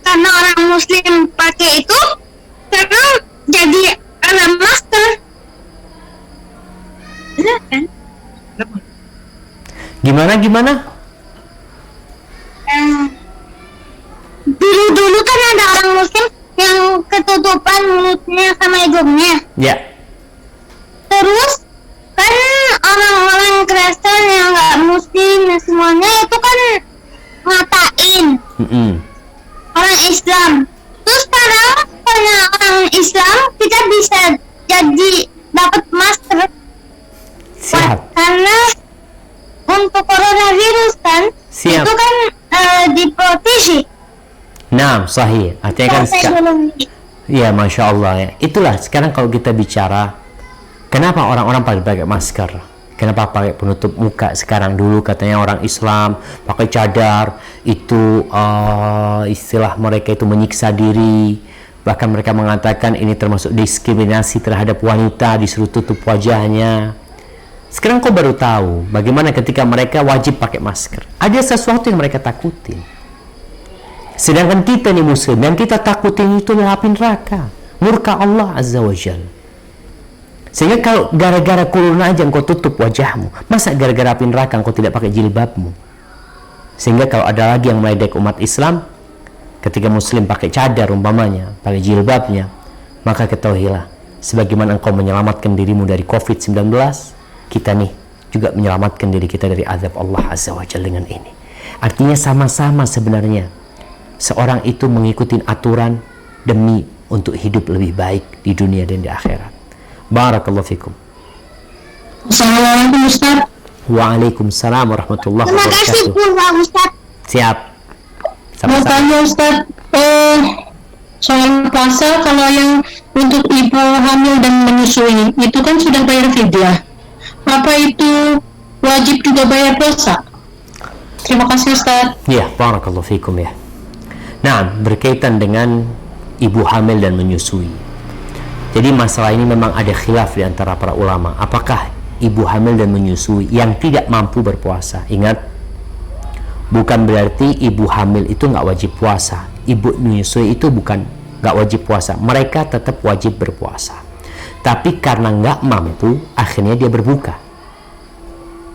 Speaker 7: karena orang muslim pakai itu, sekarang jadi ada masker. Benar kan?
Speaker 2: gimana?
Speaker 7: Dulu kan ada orang muslim yang ketutupan mulutnya sama hidungnya.
Speaker 2: Ya.
Speaker 7: Terus kan orang-orang Kristen yang nggak muslim dan semuanya itu kan ngatain orang Islam. Terus sekarang karena orang Islam kita bisa jadi dapat masker.
Speaker 2: Siap.
Speaker 7: Karena untuk coronavirus kan
Speaker 2: Siap.
Speaker 7: itu kan diproteksi.
Speaker 2: Nah, sahih. Artinya kan ya, Masya Allah ya. Itulah sekarang kalau kita bicara kenapa orang-orang pada pakai masker, kenapa pakai penutup muka sekarang. Dulu katanya orang Islam pakai cadar itu istilah mereka itu menyiksa diri, bahkan mereka mengatakan ini termasuk diskriminasi terhadap wanita, disuruh tutup wajahnya. Sekarang kau baru tahu bagaimana ketika mereka wajib pakai masker, ada sesuatu yang mereka takutin. Sedangkan kita nih muslim, yang kita takutin itu adalah api neraka, murka Allah Azza wa Jal. Sehingga kalau gara-gara corona aja engkau tutup wajahmu, masa gara-gara api neraka engkau tidak pakai jilbabmu? Sehingga kalau ada lagi yang meledek umat Islam, ketika muslim pakai cadar umpamanya, pakai jilbabnya, maka ketahuilah, sebagaimana engkau menyelamatkan dirimu dari COVID-19, kita nih juga menyelamatkan diri kita dari azab Allah Azza wa Jal dengan ini. Artinya sama-sama sebenarnya seorang itu mengikuti aturan demi untuk hidup lebih baik di dunia dan di akhirat. Barakallahu fikum.
Speaker 5: Assalamualaikum Ustaz.
Speaker 2: Waalaikumsalam warahmatullahi
Speaker 7: Terima kasih
Speaker 2: wabarakatuh.
Speaker 7: Pak Ustaz.
Speaker 2: Siap.
Speaker 5: Mau
Speaker 2: Sama-sama.
Speaker 5: tanya Ustaz, soal puasa, kalau yang untuk ibu hamil dan menyusui itu kan sudah bayar fidyah. Apa itu wajib juga bayar puasa? Terima kasih Ustaz.
Speaker 2: Ya, barakallahu fikum ya. Nah, berkaitan dengan ibu hamil dan menyusui. Jadi masalah ini memang ada khilaf di antara para ulama. Apakah ibu hamil dan menyusui yang tidak mampu berpuasa? Ingat, bukan berarti ibu hamil itu nggak wajib puasa. Ibu menyusui itu bukan nggak wajib puasa. Mereka tetap wajib berpuasa. Tapi karena nggak mampu, akhirnya dia berbuka.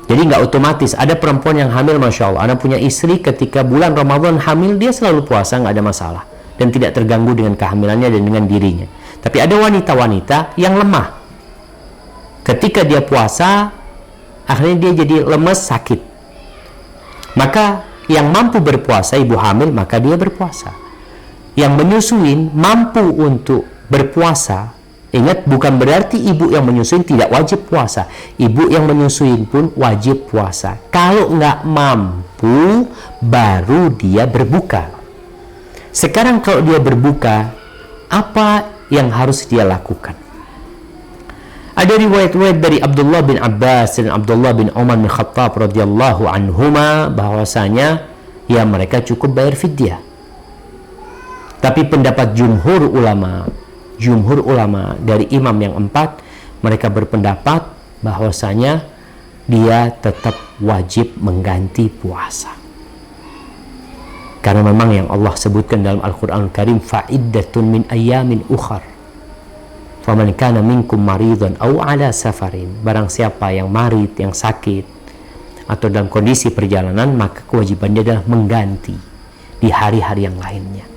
Speaker 2: Jadi nggak otomatis. Ada perempuan yang hamil, Masya Allah, Anda punya istri ketika bulan Ramadan hamil, dia selalu puasa, nggak ada masalah. Dan tidak terganggu dengan kehamilannya dan dengan dirinya. Tapi ada wanita-wanita yang lemah. Ketika dia puasa, akhirnya dia jadi lemes, sakit. Maka yang mampu berpuasa, ibu hamil, maka dia berpuasa. Yang menyusuin mampu untuk berpuasa. Ingat, bukan berarti ibu yang menyusuin tidak wajib puasa. Ibu yang menyusuin pun wajib puasa. Kalau nggak mampu, baru dia berbuka. Sekarang kalau dia berbuka, apa yang harus dia lakukan? Ada riwayat-riwayat dari Abdullah bin Abbas dan Abdullah bin Umar bin Khattab radhiyallahu anhuma bahwasanya ya mereka cukup bayar fidyah. Tapi pendapat jumhur ulama dari imam yang 4, mereka berpendapat bahwasanya dia tetap wajib mengganti puasa. Karena memang yang Allah sebutkan dalam Al-Quran Al-Karim, fa'iddatun min ayyamin ukhar faman kana minkum maridan aw ala safarin. Barang siapa yang marid, yang sakit atau dalam kondisi perjalanan, maka kewajibannya adalah mengganti di hari-hari yang lainnya.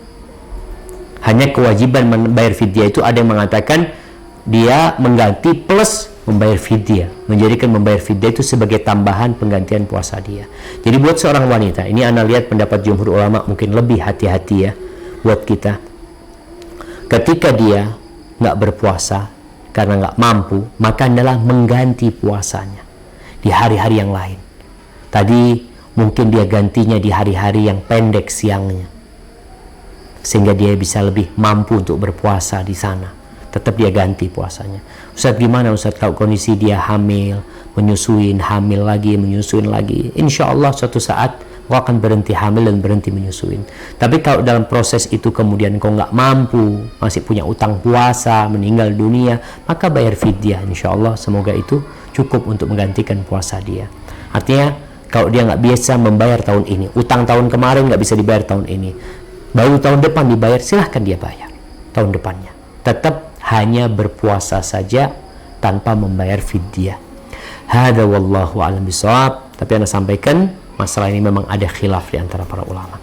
Speaker 2: Hanya kewajiban membayar fidyah itu ada yang mengatakan dia mengganti plus membayar fidyah, menjadikan membayar fidyah itu sebagai tambahan penggantian puasa dia. Jadi buat seorang wanita, ini Anda lihat pendapat jumhur ulama mungkin lebih hati-hati ya buat kita. Ketika dia nggak berpuasa karena nggak mampu, maka adalah mengganti puasanya di hari-hari yang lain. Tadi mungkin dia gantinya di hari-hari yang pendek siangnya, sehingga dia bisa lebih mampu untuk berpuasa di sana. Tetap dia ganti puasanya. Ustaz, gimana Ustaz kalau kondisi dia hamil, menyusuin, hamil lagi, menyusuin lagi? Insya Allah suatu saat kau akan berhenti hamil dan berhenti menyusuin. Tapi kalau dalam proses itu kemudian kau nggak mampu, masih punya utang puasa, meninggal dunia, maka bayar fidyah. Insya Allah semoga itu cukup untuk menggantikan puasa dia. Artinya kalau dia nggak biasa membayar tahun ini, utang tahun kemarin nggak bisa dibayar tahun ini, baru tahun depan dibayar, silahkan dia bayar tahun depannya. Tetap hanya berpuasa saja tanpa membayar fidyah. Hada wallahu a'lam bishawab. Tapi Anda sampaikan masalah ini memang ada khilaf di antara para ulama.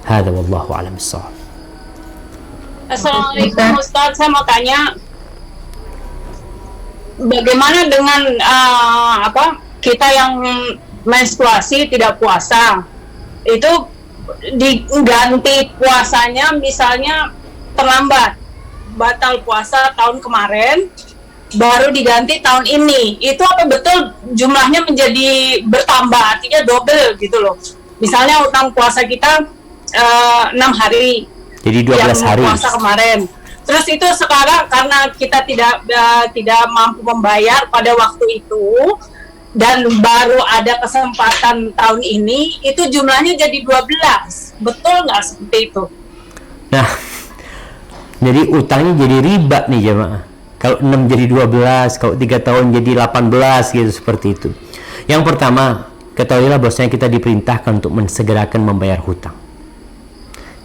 Speaker 2: Hada wallahu a'lam bishawab.
Speaker 8: Assalamualaikum Ustaz, saya mau tanya bagaimana dengan kita yang menstruasi tidak puasa, itu diganti puasanya misalnya terlambat, batal puasa tahun kemarin baru diganti tahun ini, itu apa betul jumlahnya menjadi bertambah, artinya double gitu loh? Misalnya utang puasa kita 6 hari,
Speaker 2: jadi 12 hari
Speaker 8: puasa kemarin, terus itu sekarang karena kita tidak mampu membayar pada waktu itu dan baru ada kesempatan tahun ini, itu jumlahnya jadi 12, betul nggak seperti itu?
Speaker 2: Nah, jadi utangnya jadi riba nih jemaah. Kalau 6 jadi 12, kalau 3 tahun jadi 18 gitu, seperti itu. Yang pertama, ketahuilah bahwasanya kita diperintahkan untuk mensegerakan membayar hutang.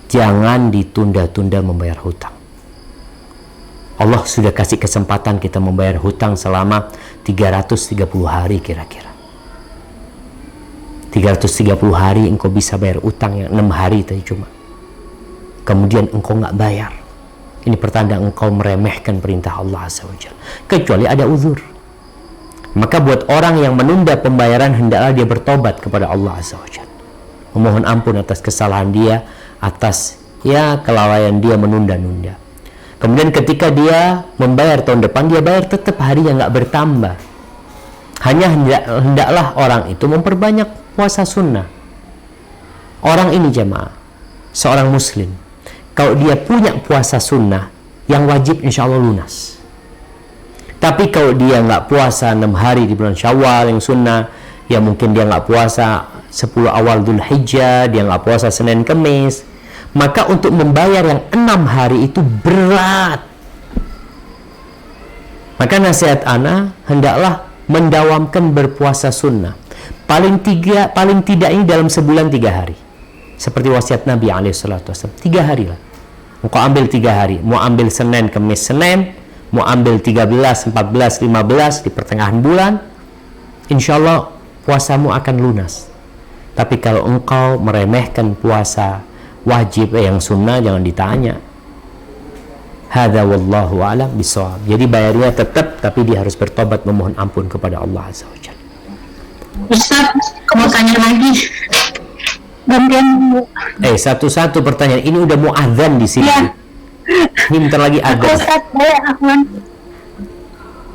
Speaker 2: Jangan ditunda-tunda membayar hutang. Allah sudah kasih kesempatan kita membayar hutang selama 330 hari kira-kira. 330 hari engkau bisa bayar utang yang 6 hari tadi cuma. Kemudian engkau nggak bayar. Ini pertanda engkau meremehkan perintah Allah Azza wa Jalla. Kecuali ada uzur. Maka buat orang yang menunda pembayaran, hendaklah dia bertobat kepada Allah Azza wa Jalla. Memohon ampun atas kesalahan dia, atas kelalaian dia menunda-nunda. Kemudian ketika dia membayar tahun depan, dia bayar tetap hari yang nggak bertambah. Hanya hendaklah orang itu memperbanyak puasa sunnah. Orang ini jemaah, seorang muslim, kalau dia punya puasa sunnah, yang wajib insya Allah lunas. Tapi kalau dia nggak puasa 6 hari di bulan Syawal yang sunnah, ya mungkin dia nggak puasa 10 awal Dzul Hijjah, dia nggak puasa Senin Kemis, maka untuk membayar yang 6 hari itu berat. Maka nasihat ana, hendaklah mendawamkan berpuasa sunnah. Paling tidak ini dalam sebulan 3 hari. Seperti wasiat Nabi SAW, 3 hari lah. Engkau ambil 3 hari, mau ambil Senin, Kemis, Senin, mau ambil 13, 14, 15 di pertengahan bulan, insya Allah puasamu akan lunas. Tapi kalau engkau meremehkan puasa wajib yang sunnah, jangan ditanya. Hadza wallahu a'lam bishawab. Jadi bayarnya tetap, tapi dia harus bertobat memohon ampun kepada Allah Azza wa Jalla.
Speaker 7: Ustaz, mau tanya lagi. Gantian Bu.
Speaker 2: Satu-satu pertanyaan. Ini udah mau azan di sini.
Speaker 7: Ya.
Speaker 2: Ini bentar lagi azan.
Speaker 7: Ustaz, boleh Afwan?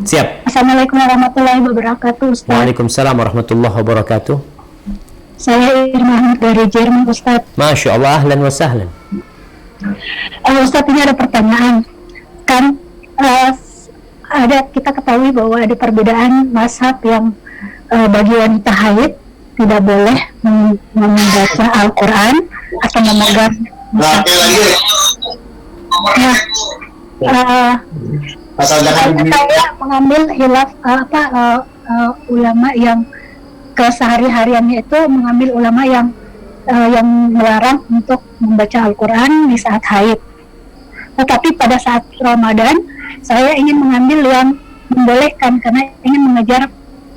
Speaker 2: Siap.
Speaker 7: Assalamualaikum warahmatullahi wabarakatuh, Ustaz.
Speaker 2: Waalaikumsalam warahmatullahi wabarakatuh.
Speaker 7: Saya Irma dari Jerman, Ustaz.
Speaker 2: Masya Allah, ahlan wa sahlan.
Speaker 7: Ustaz, ini ada pertanyaan. Kan kita ketahui bahwa ada perbedaan mazhab yang bagi wanita haid tidak boleh membaca Al-Quran atau memegang mushaf. Saya mengambil hilaf ulama yang kesehari-hariannya itu mengambil ulama yang melarang untuk membaca Al-Quran di saat haid. Tetapi pada saat Ramadan saya ingin mengambil yang membolehkan karena ingin mengejar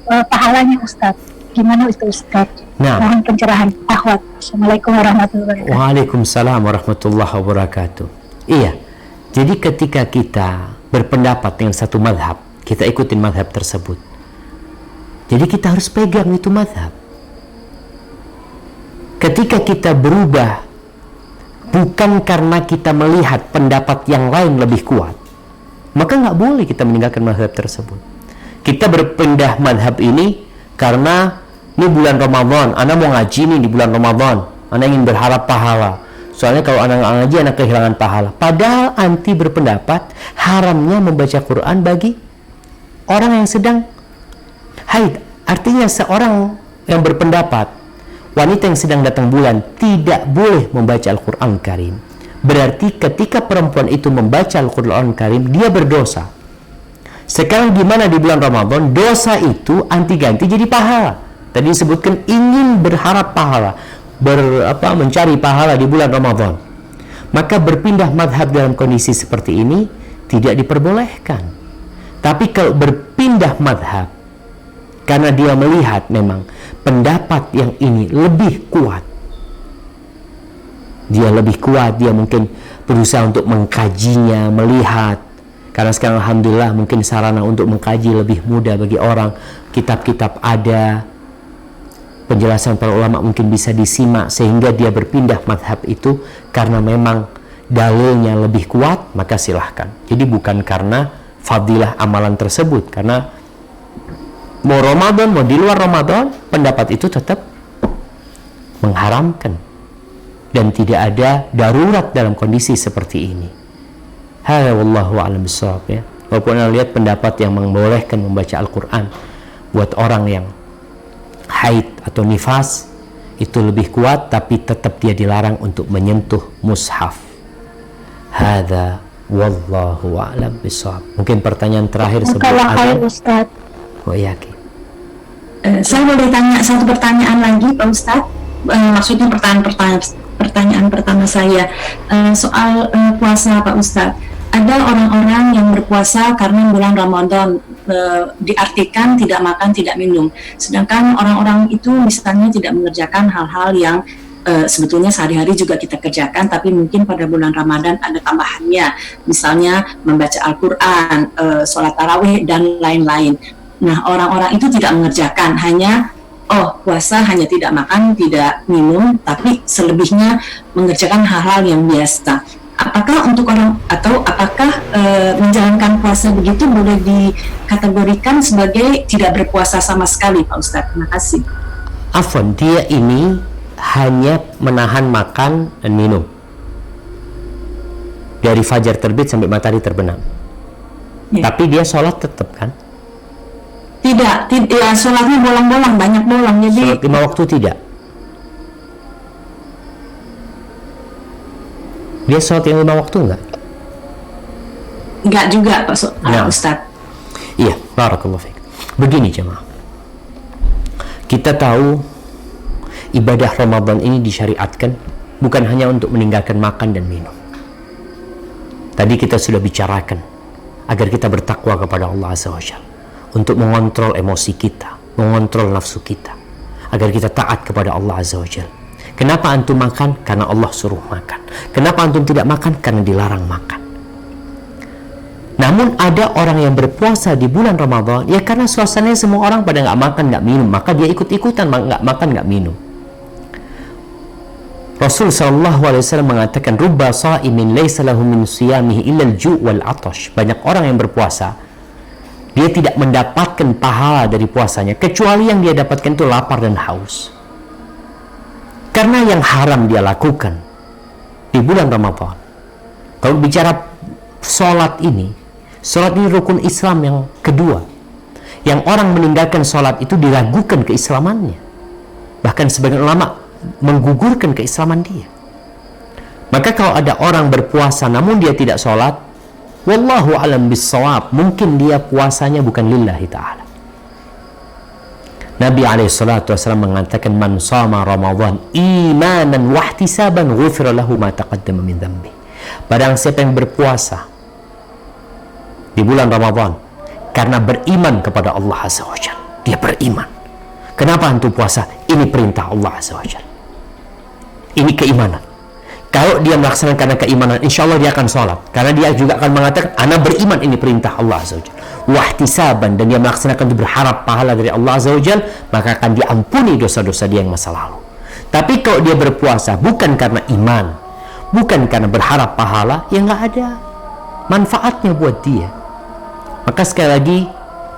Speaker 7: pahalanya, Ustadz. Gimana itu, Ustadz?
Speaker 2: Nah.
Speaker 7: Mohon pencerahan. Akhwat. Assalamualaikum warahmatullahi wabarakatuh.
Speaker 2: Waalaikumsalam warahmatullahi wabarakatuh. Iya. Jadi ketika kita berpendapat dengan satu madhab, kita ikutin madhab tersebut. Jadi kita harus pegang itu madhab. Ketika kita berubah, bukan karena kita melihat pendapat yang lain lebih kuat, maka nggak boleh kita meninggalkan madhab tersebut. Kita berpindah madhab ini karena ini bulan Ramadan, anak mau ngaji nih di bulan Ramadan, anak ingin berharap pahala. Soalnya kalau anak nggak ngaji, anak kehilangan pahala. Padahal anti berpendapat haramnya membaca Quran bagi orang yang sedang haid. Artinya seorang yang berpendapat wanita yang sedang datang bulan tidak boleh membaca Al-Quran Karim. Berarti ketika perempuan itu membaca Al-Quran Karim, dia berdosa. Sekarang gimana di bulan Ramadan? Dosa itu anti ganti jadi pahala. Tadi disebutkan ingin berharap pahala, mencari pahala di bulan Ramadan. Maka berpindah madhab dalam kondisi seperti ini tidak diperbolehkan. Tapi kalau berpindah madhab karena dia melihat memang pendapat yang ini lebih kuat, dia mungkin berusaha untuk mengkajinya, melihat. Karena sekarang alhamdulillah mungkin sarana untuk mengkaji lebih mudah bagi orang. Kitab-kitab ada, penjelasan para ulama mungkin bisa disimak, sehingga dia berpindah madhab itu karena memang dalilnya lebih kuat, maka silahkan. Jadi bukan karena fadilah amalan tersebut, karena mau Ramadan, mau di luar Ramadan, pendapat itu tetap mengharamkan. Dan tidak ada darurat dalam kondisi seperti ini. Hadza wallahu a'lam bishawab, ya. Walaupun Anda lihat pendapat yang membolehkan membaca Al-Quran buat orang yang haid atau nifas itu lebih kuat, tapi tetap dia dilarang untuk menyentuh mushaf. Hadza wallahu a'lam bishawab. Mungkin pertanyaan terakhir sebelum azan.
Speaker 7: Ustaz.
Speaker 2: Oh iya, Ki.
Speaker 9: Saya boleh tanya satu pertanyaan lagi, Pak Ustadz. Maksudnya pertanyaan pertama saya soal puasa, Pak Ustadz. Ada orang-orang yang berpuasa karena bulan Ramadan, diartikan tidak makan, tidak minum. Sedangkan orang-orang itu misalnya tidak mengerjakan hal-hal yang sebetulnya sehari-hari juga kita kerjakan, tapi mungkin pada bulan Ramadan ada tambahannya. Misalnya membaca Al-Quran, sholat tarawih, dan lain-lain. Nah, orang-orang itu tidak mengerjakan, hanya puasa hanya tidak makan, tidak minum, tapi selebihnya mengerjakan hal-hal yang biasa. Apakah untuk orang atau apakah menjalankan puasa begitu boleh dikategorikan sebagai tidak berpuasa sama sekali, Pak Ustadz? Terima kasih.
Speaker 2: Afwan, dia ini hanya menahan makan dan minum. dari fajar terbit sampai matahari terbenam.
Speaker 9: Ya.
Speaker 2: Tapi dia sholat tetap kan?
Speaker 9: Tidak, ya, sholatnya bolong-bolong, banyak bolong. Jadi
Speaker 2: Sholat 5 waktu tidak. Dia sholat yang 5 waktu enggak?
Speaker 9: enggak juga Pak
Speaker 2: Nah.
Speaker 9: Ustadz.
Speaker 2: Iya, barakallahu fiik. Begini jemaah, kita tahu ibadah Ramadan ini disyariatkan bukan hanya untuk meninggalkan makan dan minum. Tadi kita sudah bicarakan agar kita bertakwa kepada Allah Azza wa Jalla, untuk mengontrol emosi kita, mengontrol nafsu kita, agar kita taat kepada Allah Azza wa Jalla. Kenapa antum makan? Karena Allah suruh makan. Kenapa antum tidak makan? Karena dilarang makan. Namun ada orang yang berpuasa di bulan Ramadan, ya karena suasananya semua orang pada nggak makan, nggak minum, maka dia ikut-ikutan nggak makan, nggak minum. Rasul SAW mengatakan, "Rubba sha'imin laysa lahu min siyamihi illa al-ju' wal 'atash." Banyak orang yang berpuasa, dia tidak mendapatkan pahala dari puasanya kecuali yang dia dapatkan itu lapar dan haus. Karena yang haram dia lakukan di bulan Ramadan. Kalau bicara sholat ini rukun Islam yang kedua. Yang orang meninggalkan sholat itu diragukan keislamannya. Bahkan sebagian ulama menggugurkan keislaman dia. Maka kalau ada orang berpuasa namun dia tidak sholat, wallahu alam bissawab, mungkin dia puasanya bukan lillahi ta'ala. Nabi SAW mengatakan, "Man shama Ramadan imanan wahtisaban ghufira lahu ma taqaddama min dhanbi." Barang siapa yang berpuasa di bulan Ramadan karena beriman kepada Allah Azza wa Jalla, dia beriman. Kenapa antum puasa? Ini perintah Allah Azza wa Jalla. Ini keimanan. Kalau dia melaksanakan karena keimanan, insya Allah dia akan sholat. Karena dia juga akan mengatakan, ana beriman, ini perintah Allah Azza wa Jalla. Wahtisaban, dan dia melaksanakan itu berharap pahala dari Allah Azza wa Jalla, maka akan diampuni dosa-dosa dia yang masa lalu. Tapi kalau dia berpuasa bukan karena iman, bukan karena berharap pahala, ya nggak ada manfaatnya buat dia. Maka sekali lagi,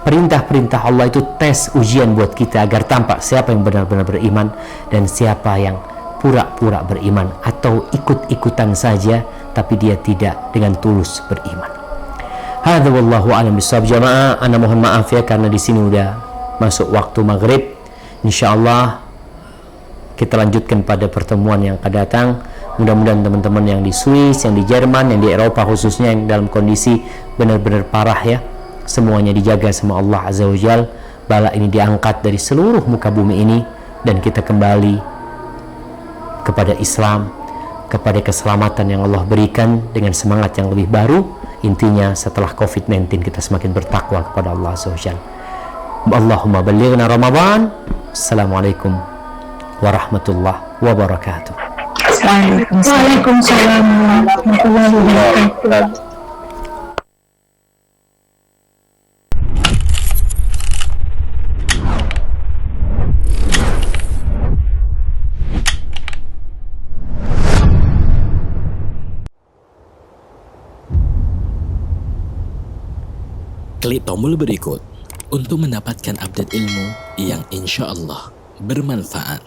Speaker 2: perintah-perintah Allah itu tes ujian buat kita agar tampak siapa yang benar-benar beriman dan siapa yang pura-pura beriman atau ikut-ikutan saja tapi dia tidak dengan tulus beriman. Hadza wallahu a'lam bishawab. Jamaah, ana mohon maaf ya karena di sini udah masuk waktu maghrib. Insyaallah kita lanjutkan pada pertemuan yang akan datang. Mudah-mudahan teman-teman yang di Swiss, yang di Jerman, yang di Eropa khususnya yang dalam kondisi benar-benar parah ya, semuanya dijaga sama Allah Azza wa Jalla. Bala ini diangkat dari seluruh muka bumi ini dan kita kembali kepada Islam, kepada keselamatan yang Allah berikan dengan semangat yang lebih baru. Intinya setelah COVID-19 kita semakin bertakwa kepada Allah Azza wa Jalla. Allahumma ballighna Ramadan. Assalamualaikum warahmatullahi wabarakatuh.
Speaker 5: Waalaikumsalam warahmatullahi wabarakatuh.
Speaker 1: Klik tombol berikut untuk mendapatkan update ilmu yang insya Allah bermanfaat.